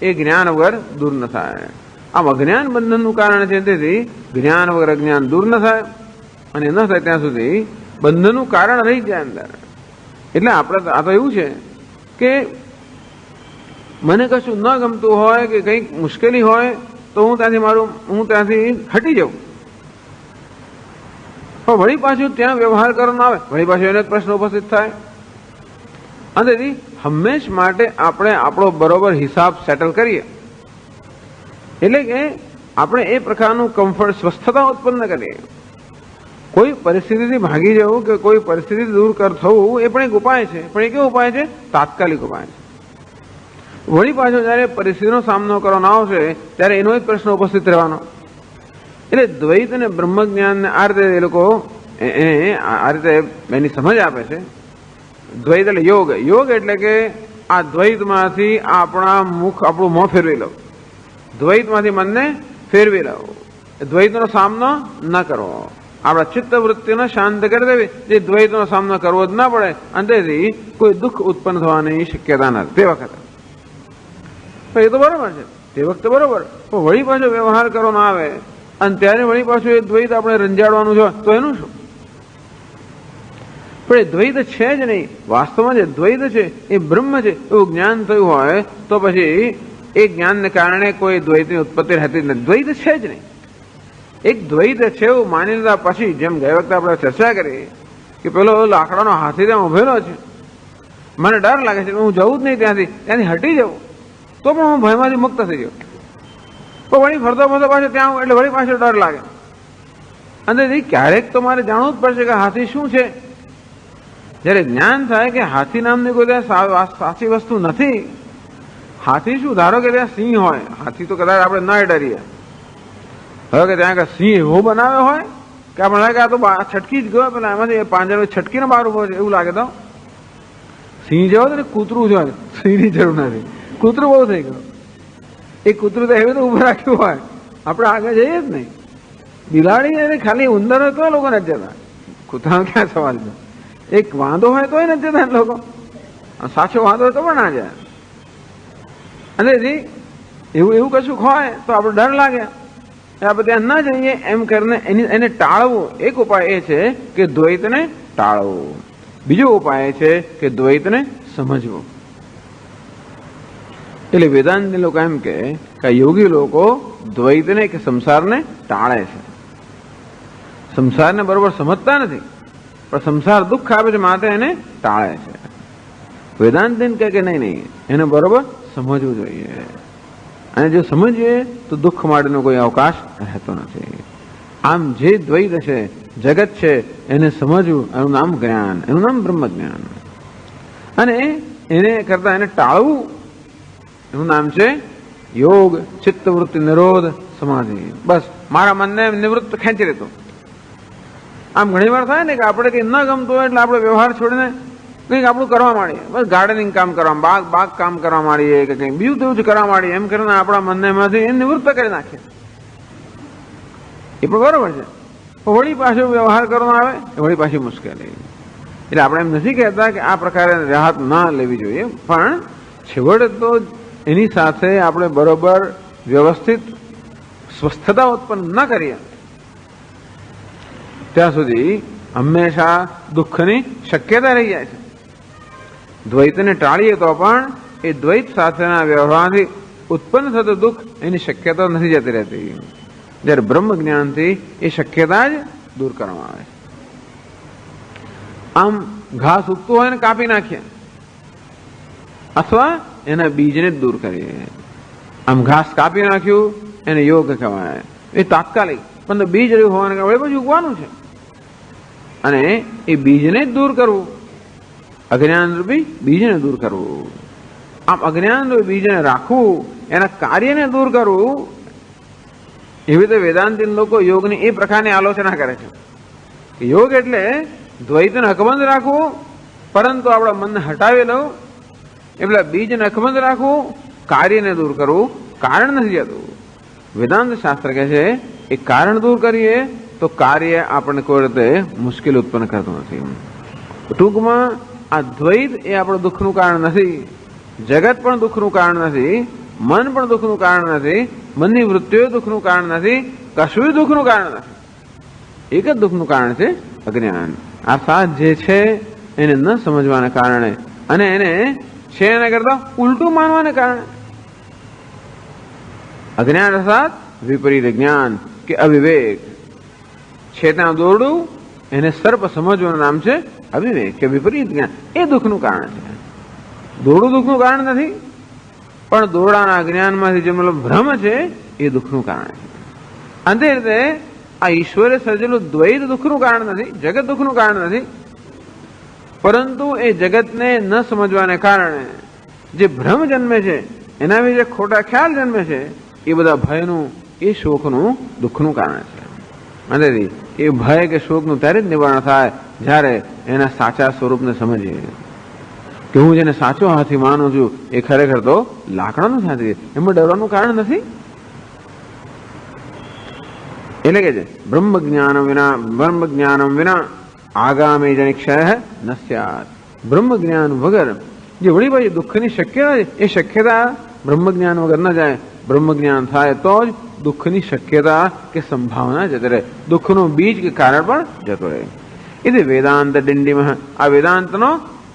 એ જ્ઞાન વગર દૂર ન થાય. આમ અજ્ઞાન બંધનનું કારણ છે, તેથી જ્ઞાન વગર અજ્ઞાન દૂર ન થાય. અને ન થાય ત્યાં સુધી બંધનનું કારણ રહી જાય અંદર. એટલે આપણે આ તો એવું છે કે મને કશું ન ગમતું હોય કે કંઈક મુશ્કેલી હોય તો હું ત્યાંથી હટી જાઉં. પણ વળી પાછું ત્યાં વ્યવહાર કરવાનો આવે, વળી પાછું એને જ પ્રશ્ન ઉપસ્થિત થાય. અને તેથી હંમેશ માટે આપણે આપણો બરોબર હિસાબ સેટલ કરીએ. એટલે કે આપણે એ પ્રકારનું કમ્ફર્ટ, સ્વસ્થતા ઉત્પન્ન કરીએ. કોઈ પરિસ્થિતિથી ભાગી જવું કે કોઈ પરિસ્થિતિ દૂર થવું એ પણ એક ઉપાય છે. પણ એ કેવો ઉપાય છે? તાત્કાલિક ઉપાય છે. વળી પાછો જ્યારે પરિસ્થિતિનો સામનો કરવાનો આવશે ત્યારે એનો જ પ્રશ્ન ઉપસ્થિત રહેવાનો. એટલે દ્વૈત અને બ્રહ્મ જ્ઞાનને આ રીતે એ લોકો આ રીતે એની સમજ આપે છે. દ્વૈત એટલે યોગ. યોગ એટલે કે આ દ્વૈતમાંથી આપણું મોં ફેરવી લો, દ્વૈતમાંથી મનને ફેરવી લો, દ્વૈતનો સામનો ન કરવો, આપણા ચિત્ત વૃત્તિને શાંત કરી દેવી, જે દ્વૈતનો સામનો કરવો જ ના પડે. અને તેથી કોઈ દુઃખ ઉત્પન્ન થવાની શક્યતા નથી તે વખતે. એ તો બરોબર છે, તે વખતે બરોબર. પણ વળી પાછો વ્યવહાર કરવાનો આવે અને ત્યારે વળી પાછું એ દ્વૈત આપણે રંજાડવાનું છે તો એનું શું? પણ એ દ્વૈત છે જ નહીં. વાસ્તવમાં જે દ્વૈત છે એ બ્રહ્મ છે એવું જ્ઞાન થયું હોય તો પછી એ જ્ઞાનને કારણે કોઈ દ્વૈતની ઉત્પત્તિ રહેતી જ નથી. દ્વૈત છે જ નહીં. એક દ્વૈત છે એવું માની લીધા પછી, જેમ ગયા વખતે આપણે ચર્ચા કરી કે પેલો લાકડાનો હાથી ત્યાં ઉભેલો છે, મને ડર લાગે છે, હું જવું જ નહીં ત્યાંથી હટી જવું, તો પણ હું ભયમાંથી મુક્ત થઈ જાઉં. તો વળી ફરતો ફરતો પાછો ત્યાં એટલે વળી પાછો ડર લાગે. અને ક્યારેક તો મારે જાણવું જ પડશે કે હાથી શું છે. જ્યારે જ્ઞાન થાય કે હાથી નામની કોઈ ત્યાં સાચી વસ્તુ નથી. હાથી શું, ધારો કે ત્યાં સિંહ હોય, હાથી તો કદાચ આપણે ના ડરીએ. હવે કે ત્યાં સિંહ એવો બનાવ્યો હોય કે આપણે લાગે આ તો છટકી જ ગયો, પેલા એમાંથી પાંજર છટકીને બહાર ઉભો છે એવું લાગે. તો સિંહ જેવો ને કૂતરું છે, સિંહની જરૂર નથી, કૂતરું બહુ થઈ ગયું. એ કૂતરું તો એવી તો ઉભું રાખ્યું હોય, આપણે આગળ જઈએ જ નહીં. બિલાડી અને ખાલી ઉંદર હોય તો લોકો નથી જતા, કૂતરાનો ક્યાં સવાલ છે. એક વાંધો હોય તોય નથી જતા લોકો, સાચો વાંધો હોય તો પણ ના જાય. અને એવું કશું હોય તો આપણે ડર લાગે, આપણે ત્યાં ના જઈએ એમ કરીને એને ટાળવું. એક ઉપાય એ છે કે દ્વૈતને ટાળવું. બીજો ઉપાય એ છે કે દ્વૈતને સમજવું. એટલે વેદાંત લોકો એમ કે યોગી લોકો દ્વૈતને કે સંસારને ટાળે છે. સંસારને બરોબર સમજતા નથી, પણ સંસાર દુઃખ આપે છે માટે એને ટાળે છે. વેદાંત કે નહીં, એને બરોબર સમજવું જોઈએ. અને જો સમજીએ તો દુઃખ માટેનો કોઈ અવકાશ રહેતો નથી. આમ જે દ્વૈત છે, જગત છે, એને સમજવું, એનું નામ જ્ઞાન, એનું નામ બ્રહ્મ જ્ઞાન. અને એને કરતા એને ટાળવું, એનું નામ છે યોગ, ચિત્તવૃત્તિ નિરોધ, સમાધિ. બસ મારા મનને નિવૃત્ત ખેંચી લેતો. આમ ઘણી વાર થાય ને કે આપણે કંઈ ન ગમતું હોય એટલે આપણે વ્યવહાર છોડીને કંઈક આપણું કરવા માંડીએ, બસ ગાર્ડનિંગ કામ કરવા, બાગ કામ કરવા માંડીએ કે કંઈક બીજું તેવું જ કરવા માંડીએ, એમ કરીને આપણા મનને એમાંથી એ નિવૃત્ત કરી નાખીએ. એ પણ બરોબર છે, પણ વળી પાછો વ્યવહાર કરવાનો આવે એ વળી પાછી મુશ્કેલી. એટલે આપણે એમ નથી કહેતા કે આ પ્રકારે રાહત ના લેવી જોઈએ, પણ છેવટે તો એની સાથે આપણે બરોબર વ્યવસ્થિત સ્વસ્થતા ઉત્પન્ન ન કરીએ ત્યાં સુધી હંમેશા દુઃખની શક્યતા રહી જાય છે. દ્વૈતને ટાળીએ તો પણ એ દ્વૈત સાથેના વ્યવહારથી ઉત્પન્ન થતું દુઃખ એની શક્યતા નથી જતી રહેતી. જ્યારે બ્રહ્મ જ્ઞાનથી એ શક્યતા જ દૂર કરવામાં આવે. આમ ઘાસ ઉગતું હોય ને કાપી નાખીએ, અથવા એના બીજને જ દૂર કરીએ. આમ ઘાસ કાપી નાખ્યું એને યોગ કહેવાય, એ તાત્કાલિક, પણ બીજ રહ્યું હોવાને કારણે પછી ઉગવાનું છે. અને એ બીજને જ દૂર કરવું, અજ્ઞાન રૂપી બીજને દૂર કરવું. આમ અજ્ઞાન રૂપી બીજને રાખવું, એના કાર્યને દૂર કરવું. એવી રીતે વેદાંતી લોકો યોગની એ પ્રકારની આલોચના કરે છે કે યોગ એટલે દ્વૈતને અકબંધ રાખવું, પરંતુ આપણા મનને હટાવી લઉં, એટલે બીજને અકબંધ રાખવું, કાર્યને દૂર કરવું, કારણ નથી જતું. વેદાંત શાસ્ત્ર કહે છે એ કારણ દૂર કરીએ તો કાર્ય આપણને કોઈ રીતે મુશ્કેલ ઉત્પન્ન કરતું નથી. ટૂંકમાં આ દ્વૈત એ આપણું દુઃખનું કારણ નથી, જગત પણ દુઃખનું કારણ નથી, મન પણ દુઃખનું કારણ નથી, મનની વૃત્તિઓ દુઃખનું કારણ નથી, કશું દુઃખનું કારણ નથી. એક જ દુઃખનું કારણ છે અજ્ઞાન. આ સાત જે છે એને ન સમજવાને કારણે અને એને છે એના કરતા ઉલટું માનવાને કારણે. અજ્ઞાન અર્થાત વિપરીત જ્ઞાન કે અવિવેક છે, ત્યાં દોરડું એને સર્પ સમજવાનું નામ છે અવિવેક કે વિપરીત જ્ઞાન. એ દુઃખનું કારણ છે. દોરડું દુઃખનું કારણ નથી, પણ દોરડાના જ્ઞાનમાંથી જે મતલબ ભ્રમ છે એ દુઃખનું કારણ છે. અંતે રીતે આ ઈશ્વરે સર્જેલું દ્વૈત દુઃખનું કારણ નથી, જગત દુઃખનું કારણ નથી, પરંતુ એ જગતને ન સમજવાને કારણે જે ભ્રમ જન્મે છે, એના વિશે ખોટા ખ્યાલ જન્મે છે, એ બધા ભયનું, એ શોકનું, દુઃખનું કારણ છે. અને એ ભય કે શોકનું ત્યારે જ નિવારણ થાય જ્યારે એના સાચા સ્વરૂપને સમજીએ કે હું જેને સાચો હાથી માનું છું એ ખરેખર તો લાકડાનું હાથી, એમાં ડરવાનું કારણ નથી. એટલે કે છે બ્રહ્મ જ્ઞાનમ વિના આગામી જનિક્ષય ન સ્યાત. બ્રહ્મ જ્ઞાન વગર જે વળી ભાઈ દુઃખની શક્યતા છે, એ શક્યતા બ્રહ્મ જ્ઞાન વગર ન જાય. બ્રહ્મ જ્ઞાન થાય તો જ દુઃખની શક્યતા કે સંભાવના જતી રહે, દુઃખનું બીજ કે કારણ પણ જતો રહે. એટલે વેદાંત ડિંડીમાં, આ વેદાંતનો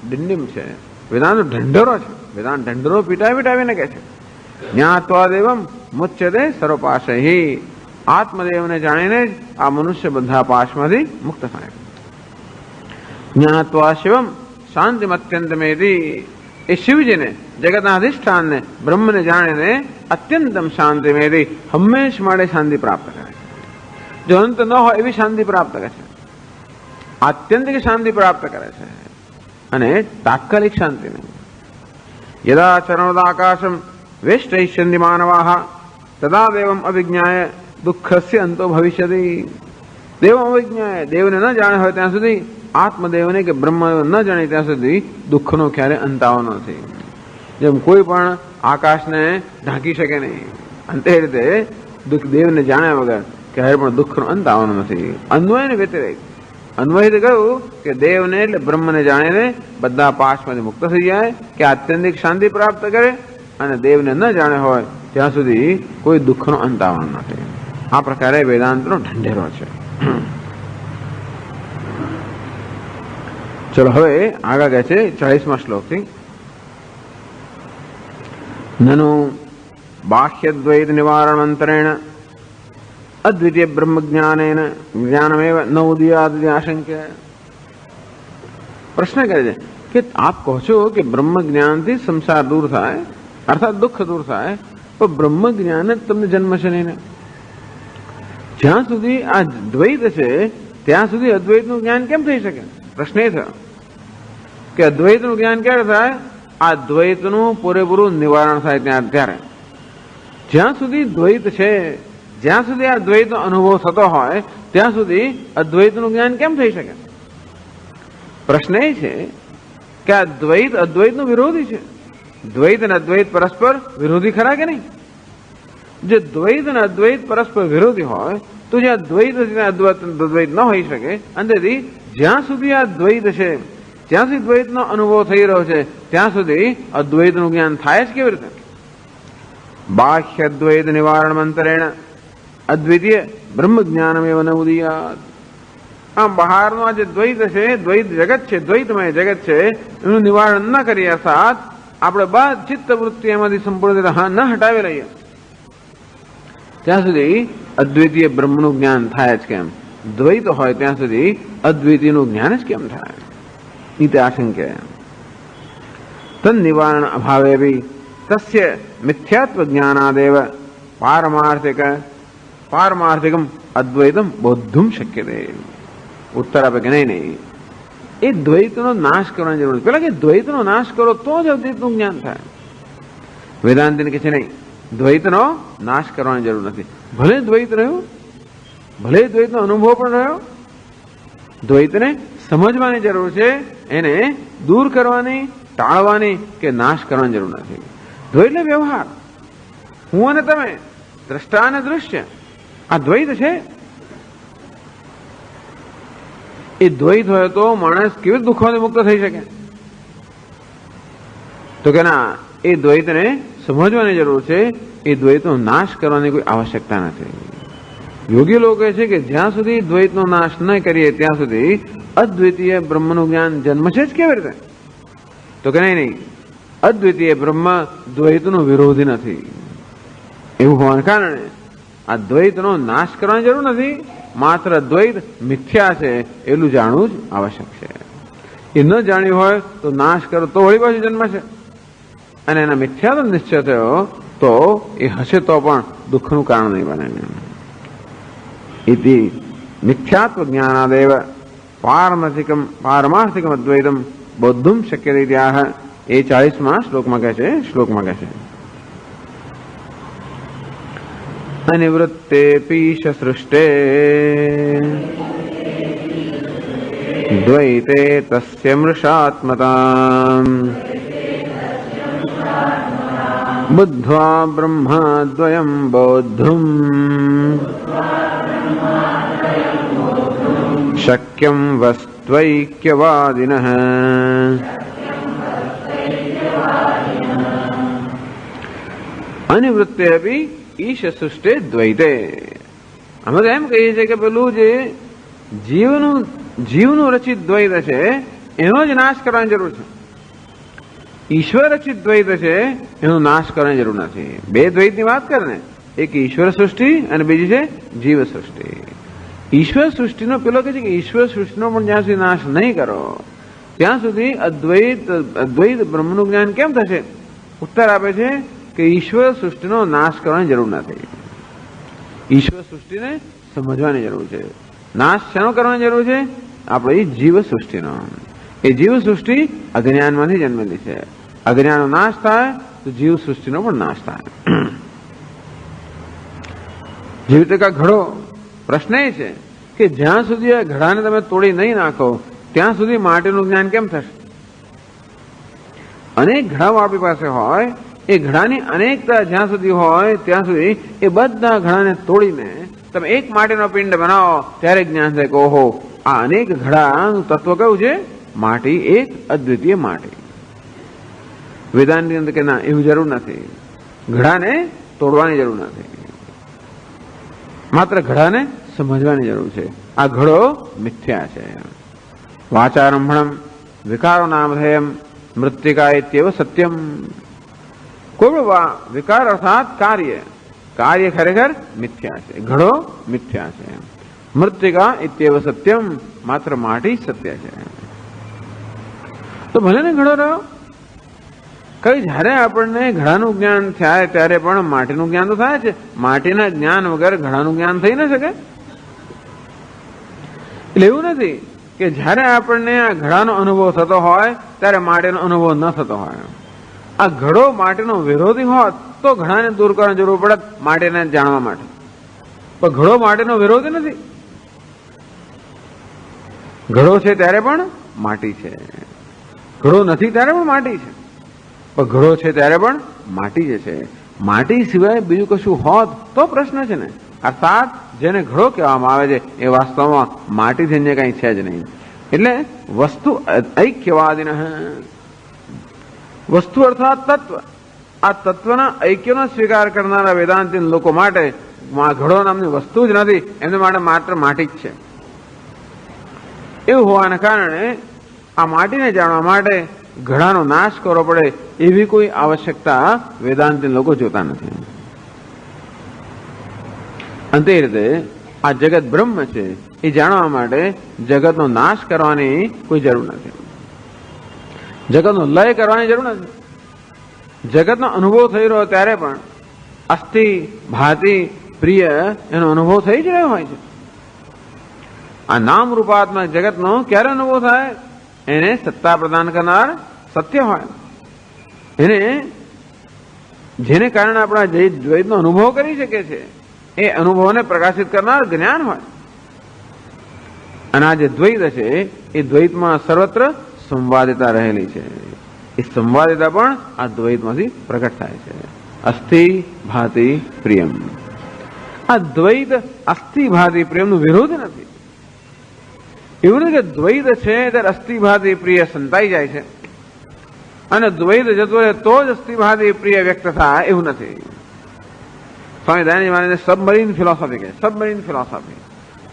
ડિંડીમ છે, વેદાંત ઢંઢરો છે. વેદાંત ઢંઢરો પીટાવીને કહે છે જ્ઞાત્વા દેવમ મુચ્યતે સર્વપાશૈ. આત્મદેવને જાણીને જ આ મનુષ્ય બધા પાશમાંથી મુક્ત થાય. જ્ઞાત્વા શિવમ શાંતિમત્યંતમેતિ, એ શિવજીને જગતના અધિષ્ઠાનને બ્રહ્મને જાણીને અત્યંતમ શાંતિમેતિ હંમેશ માટે શાંતિ પ્રાપ્ત કરે છે. જો અંત ન હોય એવી શાંતિ પ્રાપ્ત કરે છે, આત્યંતિક શાંતિ પ્રાપ્ત કરે છે અને તાત્કાલિક શાંતિ નહીં. યદા ચરણોદાકાશમ વેષ્ટયિષ્યન્તિ માનવાઃ તદા દેવમ અવિજ્ઞાય દુઃખસ્ય અંતો ભવિષ્યતિ. દેવમ અવિજ્ઞાય, દેવને ન જાણે હોય ત્યાં સુધી, આત્મદેવને કે બ્રહ્મ ન જાણે ત્યાં સુધી દુઃખનો ક્યારે અંત આવવાનો નથી. જેમ કોઈ પણ આકાશને ઢાંકી શકે નહીં, અંતે રીતે દેવને જાણ્યા વગર ક્યારે પણ દુઃખનો અંત આવવાનો નથી. અન્વયને વ્યતિરેક, અન્વયથી કહ્યું કે દેવને એટલે બ્રહ્મને જાણીને બધા પાશમાંથી મુક્ત થઈ જાય, કે આત્યંતિક શાંતિ પ્રાપ્ત કરે, અને દેવને ન જાણે હોય ત્યાં સુધી કોઈ દુઃખનો અંત આવવાનો નથી. આ પ્રકારે વેદાંતનો ઢંઢેરો છે. ચલો હવે આગળ કહે છે 40મા શ્લોકથી, નનુ બાહ્યદ્વૈત નિવારણ મંત્રેણ અદ્વિતીય બ્રહ્મ જ્ઞાનેન જ્ઞાનમેવ ન ઉદયાદ આશંક્ય. પ્રશ્ન કરે છે કે આપ કહો છો કે બ્રહ્મ જ્ઞાનથી સંસાર દૂર થાય, અર્થાત દુઃખ દૂર થાય, પણ બ્રહ્મ જ્ઞાન જ તમને જન્મશે નહીં ને. જ્યાં સુધી આ દ્વૈત છે ત્યાં સુધી અદ્વૈતનું જ્ઞાન કેમ થઈ શકે? પ્રશ્ન એ થયો કે અદ્વૈતનું જ્ઞાન ક્યારે થાય? આ દ્વૈતનું પૂરેપૂરું નિવારણ થાય ત્યારે. જ્યાં સુધી દ્વૈત છે, જ્યાં સુધી આ દ્વૈતનો અનુભવ થતો હોય ત્યાં સુધી અદ્વૈતનું જ્ઞાન કેમ થઈ શકે? પ્રશ્ન એ છે કે આ દ્વૈત અદ્વૈતનું વિરોધી છે. દ્વૈત અને અદ્વૈત પરસ્પર વિરોધી ખરા કે નહીં? જે દ્વૈત અને અદ્વૈત પરસ્પર વિરોધી હોય તો જ્યાં દ્વૈત અદ્વૈત ન હોઈ શકે, અંતેથી જ્યાં સુધી આ દ્વૈત છે, જ્યાં સુધી દ્વૈતનો અનુભવ થઈ રહ્યો છે ત્યાં સુધી અદ્વૈતનું જ્ઞાન થાય જ કેવી રીતે? બાહ્ય દ્વૈત નિવારણ મંત્રેણ અદ્વિતીય બ્રહ્મ જ્ઞાનમેવ ન ઉદયાત. આમ બહારનો આ જે દ્વૈત છે, દ્વૈત જગત છે, દ્વૈતમય જગત છે, એનું નિવારણ ન કરીએ, અર્થાત આપણે બાદ ચિત્ત વૃત્તિ એમાંથી સંપૂર્ણ ન હટાવી લઈએ ત્યાં સુધી અદ્વિતીય બ્રહ્મનું જ્ઞાન થાય જ કેમ? દ્વૈત હોય ત્યાં સુધી અદ્વિતીયનું જ્ઞાન જ કેમ થાય? ઇતિ આશંક્ય. તન નિવારણ અભાવે બી તસ્ય મિથ્યાત્વ જ્ઞાનાદેવ પારમાર્થિકમ અદ્વૈતમ બોધુમ શક્યતે. ઉત્તર આપે કે નહીં, એ દ્વૈતનો નાશ કરવાની જરૂર નથી. પેલા કે દ્વૈતનો નાશ કરો તો જ અદ્વૈતનું જ્ઞાન થાય. વેદાંતિને કે છે નહીં, દ્વૈતનો નાશ કરવાની જરૂર નથી. ભલે દ્વૈત રહ્યો, ભલે દ્વૈતનો અનુભવ પણ રહ્યો, દ્વૈતને સમજવાની જરૂર છે, એને દૂર કરવાની, ટાળવાની કે નાશ કરવાની જરૂર નથી. દ્વૈત એટલે વ્યવહાર, હું અને તમે, દ્રષ્ટા અને દૃશ્ય, આ દ્વૈત છે. એ દ્વૈત હોય તો માણસ કેવી દુઃખોથી મુક્ત થઈ શકે? તો કે ના, એ દ્વૈતને સમજવાની જરૂર છે, એ દ્વૈતનો નાશ કરવાની કોઈ આવશ્યકતા નથી. યોગી લોકો કહે છે કે જ્યાં સુધી દ્વૈતનો નાશ ન કરીએ ત્યાં સુધી અદ્વિતીય બ્રહ્મનું જ્ઞાન જન્મશે જ કેવી રીતે? તો કે નહીં, અદ્વિતીય બ્રહ્મ દ્વૈતનું વિરોધી નથી. એવું હોવાને કારણે આ દ્વૈતનો નાશ કરવાની જરૂર નથી, માત્ર દ્વૈત મિથ્યા છે એટલું જાણવું જ આવશ્યક છે. એ ન જાણ્યું હોય તો નાશ કરો તો વળી પાછું જન્મશે, અને એના મિથ્યાનો નિશ્ચય થયો તો એ હશે તો પણ દુઃખનું કારણ નહીં બને. ઇતિ મિથ્યાત્વ જ્ઞાનાદેવ પારમાર્થિકમ અદ્વૈતમ બોધુમ શક્યતે ઇત્યાહ. એ 40મા શ્લોકમાં કહે છે અનિવૃત્તે પીશ સૃષ્ટે દ્વૈતે તસ્ય મૃષાત્મતામ બુદ્ધ્વા બ્રહ્મદ્વયમ બોદ્ધુમ શક્યમ વસ્ત્વૈક્યવાદિનઃ. અનિવૃત્તે અપી ઈશ સૃષ્ટે દ્વૈતે. અમે તો એમ કહીએ છીએ કે પેલું જે જીવનું રચિત દ્વૈત છે એનો જ નાશ કરવાની જરૂર છે. ઈશ્વર રચિત દ્વૈત છે એનો નાશ કરવાની જરૂર નથી. બે દ્વૈતની વાત કરે ને, એક ઈશ્વર સૃષ્ટિ અને બીજી છે જીવ સૃષ્ટિ. ઈશ્વર સૃષ્ટિનો પેલો કહે છે કે ઈશ્વર સૃષ્ટિનો પણ જ્યાં સુધી નાશ નહીં કરો ત્યાં સુધી અદ્વૈત બ્રહ્મનું જ્ઞાન કેમ થશે? ઉત્તર આપે છે કે ઈશ્વર સૃષ્ટિનો નાશ કરવાની જરૂર નથી. ઈશ્વર સૃષ્ટિને સમજવાની જરૂર છે. નાશ શેનો કરવાની જરૂર છે? આપણી જીવ સૃષ્ટિનો. એ જીવ સૃષ્ટિ અજ્ઞાનમાંથી જન્મેલી છે. અજ્ઞાનનો નાશ થાય તો જીવ સૃષ્ટિનો પણ નાશ થાય. જેવી રીતે ઘડો, પ્રશ્ન એ છે કે જ્યાં સુધી આ ઘડાને તમે તોડી નહીં નાખો ત્યાં સુધી માટીનું જ્ઞાન કેમ થશે? અનેક ઘડાઓ આપણી પાસે હોય, એ ઘડાની અનેકતા જ્યાં સુધી હોય ત્યાં સુધી એ બધા ઘડાને તોડીને તમે એક માટીનો પિંડ બનાવો ત્યારે જ્ઞાન થાય કે ઓહો, આ અનેક ઘડાનું તત્વ કયું છે? માટી, એક અદ્વિતીય માટી. વેદાંતની અંદર કે ના, એવું જરૂર નથી. ઘડાને તોડવાની જરૂર નથી, માત્ર ઘડાને સમજવાની જરૂર છે. આ ઘડો મિથ્યા છે. વાચારંભણમ વિકારો નામધેયમ મૃત્તિકા ઇત્યેવ સત્યમ. કોઈ વિકાર અર્થાત કાર્ય ખરેખર મિથ્યા છે. ઘડો મિથ્યા છે. મૃત્તિકા ઇત્યેવ સત્યમ, માત્ર માટી સત્ય છે. તો ભલે ને ઘડો રહ્યો, કઈ જયારે આપણને ઘડાનું જ્ઞાન થાય ત્યારે પણ માટીનું જ્ઞાન તો થાય છે. માટીના જ્ઞાન વગર ઘડાનું જ્ઞાન થઈ ન શકે. એટલે એવું નથી કે જયારે આપણને આ ઘડાનો અનુભવ થતો હોય ત્યારે માટીનો અનુભવ ન થતો હોય. આ ઘડો માટીનો વિરોધી હોત તો ઘડાને દૂર કરવાની જરૂર પડે માટીને જાણવા માટે. પણ ઘડો માટીનો વિરોધી નથી. ઘડો છે ત્યારે પણ માટી છે, ઘડો નથી ત્યારે પણ માટી છે. પણ ઘડો છે ત્યારે પણ માટી જ છે. માટી સિવાય બીજું કશું હોત તો પ્રશ્ન છે ને. અર્થાત જેને ઘડો કહેવામાં આવે છે એ વાસ્તવમાં માટીથી અન્ય કંઈ છે જ નહીં. એટલે વસ્તુ ઐક્યવાદિન, વસ્તુ અર્થાત તત્વ. આ તત્વના ઐક્યનો સ્વીકાર કરનારા વેદાંતી લોકો માટે ઘડો નામની વસ્તુ જ નથી, એમને માટે માત્ર માટી જ છે. એવું હોવાના કારણે આ માટીને જાણવા માટે ઘડાનો નાશ કરવો પડે એવી કોઈ આવશ્યકતા વેદાંતી લોકો જોતા નથી. અંતે રીતે આ જગત બ્રહ્મ છે એ જાણવા માટે જગતનો નાશ કરવાની કોઈ જરૂર નથી, જગતનો લય કરવાની જરૂર નથી. જગતનો અનુભવ થઈ રહ્યો ત્યારે પણ અસ્થિ, ભાતિ, પ્રિય એનો અનુભવ થઈ જ રહ્યો હોય છે. આ નામ રૂપાત્મક જગતનો ક્યારે અનુભવ થાય? એને સત્તા પ્રદાન કરનાર સત્ય હોય, એને જેને કારણે આપણા દ્વૈતનો અનુભવ કરી શકે છે એ અનુભવને પ્રકાશિત કરનાર જ્ઞાન હોય. અને આ જે દ્વૈત છે એ દ્વૈતમાં સર્વત્ર સંવાદિતા રહેલી છે. એ સંવાદિતા પણ આ દ્વૈતમાંથી પ્રગટ થાય છે. અસ્થિ ભાતિ પ્રિયમ. આ દ્વૈત અસ્થિ ભાતિ પ્રિયમનો વિરોધ નથી. એવું નથી કે દ્વૈત છે ત્યારે અસ્થિભાતિ પ્રિય સંતાઈ જાય છે અને દ્વૈત જતો રહે તો જ અસ્થિભાતિ પ્રિય વ્યક્ત થાય, એવું નથી. સ્વામી દયાનંદ મહારાજે સબમરીન ફિલોસોફી કહે. સબમરીન ફિલોસોફી,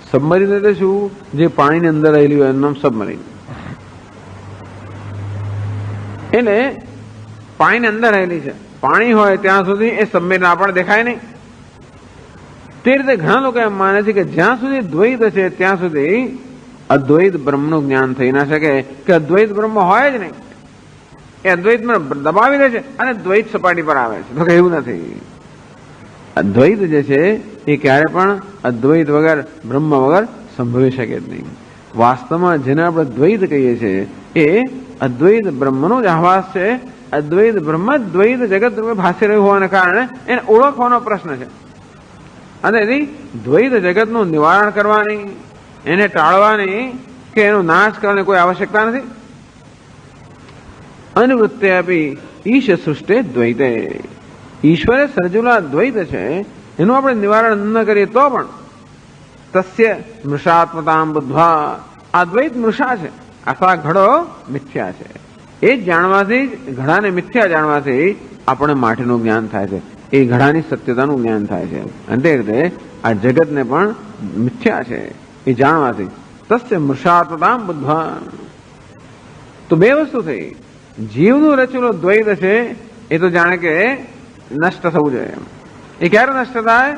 સબમરીન એટલે શું? જે પાણીની અંદર રહેલી હોય એનું નામ સબમરીન. એટલે પાણીની અંદર રહેલી છે, પાણી હોય ત્યાં સુધી એ સબમરીન આપણને દેખાય નહીં. તે રીતે ઘણા લોકો એમ માને છે કે જ્યાં સુધી દ્વૈત છે ત્યાં સુધી અદ્વૈત બ્રહ્મનું જ્ઞાન થઈ ના શકે, કે અદ્વૈત બ્રહ્મ હોય જ નહીં. એ અદ્વૈતમાં દબાવી દે છે અને દ્વૈત સપાટી પર આવે છે. તો કે એવું નથી. અદ્વૈત જે છે એ ક્યારે પણ અદ્વૈત વગર, બ્રહ્મ વગર સંભવી શકે જ નહીં. વાસ્તવમાં જેને આપણે દ્વૈત કહીએ છીએ એ અદ્વૈત બ્રહ્મનો જ આભાસ છે. અદ્વૈત બ્રહ્મ દ્વૈત જગત રૂપે ભાસી રહ્યું હોવાને કારણે એને ઓળખવાનો પ્રશ્ન છે. અને એની દ્વૈત જગતનું નિવારણ કરવાની, એને ટાળવાની કે એનો નાશ કરવાની કોઈ આવશ્યકતા નથી. અનિવૃત્તે આપી ઈશ સૃષ્ટિ દ્વૈતે. ઈશ્વરે સર્જેલા દ્વૈત છે એનું આપણે નિવારણ ન કરીએ તો પણ તસ્ય મૃષાત્મતામ બુદ્ધ્વા. આ દ્વૈત મૃષા છે અથવા ઘડો મિથ્યા છે. એ જ જાણવાથી, ઘડાને મિથ્યા જાણવાથી આપણે માટીનું જ્ઞાન થાય છે, એ ઘડાની સત્યતાનું જ્ઞાન થાય છે. અને તે રીતે આ જગતને પણ મિથ્યા છે એ જાણવાથી તસ્ય મૃષાત્મતામ બુદ્ધ્વા. તો બે વસ્તુ થઈ. જીવનું રચેલો દ્વૈત છે એ તો જાણે કે નષ્ટ થવું જોઈએ. એ ક્યારે નષ્ટ થાય?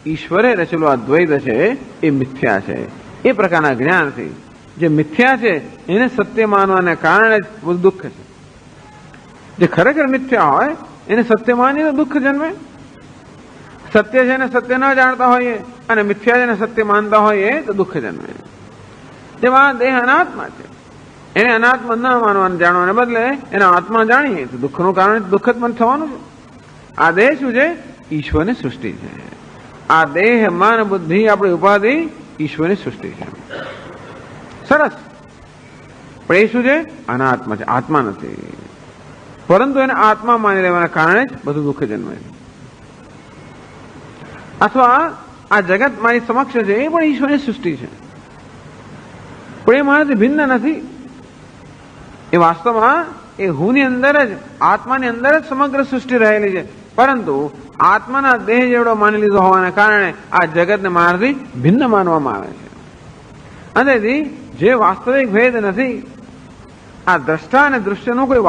ઈશ્વરે રચેલો આ દ્વૈત છે એ મિથ્યા છે. એ પ્રકારના જ્ઞાનથી જે મિથ્યા છે એને સત્ય માનવાને કારણે જ બધું દુઃખ છે. જે ખરેખર મિથ્યા હોય એને સત્ય માનીને દુઃખ જન્મે. સત્ય છે એને સત્ય ન જાણતા હોઈએ અને મિથ્યા છે એને સત્ય માનતા હોઈએ તો દુઃખ જન્મે. જેમાં દેહ અનાત્મા છે એને અનાત્મા ન માનવાને જાણવાને બદલે એને આત્મા જાણીએ તો દુઃખનું કારણ દુઃખ જ પણ થવાનું છે. આ દેહ શું છે? ઈશ્વરની સૃષ્ટિ છે. આ દેહ મન બુદ્ધિ આપણી ઉપાધિ ઈશ્વરની સૃષ્ટિ છે. સરસ. પણ એ શું છે? અનાત્મા છે, આત્મા નથી. પરંતુ એને આત્મા માની લેવાના કારણે જ બધું દુઃખ જન્મે છે. અથવા આ જગત મારી સમક્ષ છે એ પણ ઈશ્વરની સૃષ્ટિ છે, પણ એ મારાથી ભિન્ન નથી. એ વાસ્તવમાં એ હુંની અંદર જ આત્માની અંદર જ સમગ્ર સૃષ્ટિ રહેલી છે, પરંતુ આત્માના દેહ જેવડો માની લીધો હોવાને કારણે આ જગતને મારાથી ભિન્ન માનવામાં આવે છે. અને જે વાસ્તવિક ભેદ નથી, આ દ્રષ્ટા અને દૃશ્યનો કોઈ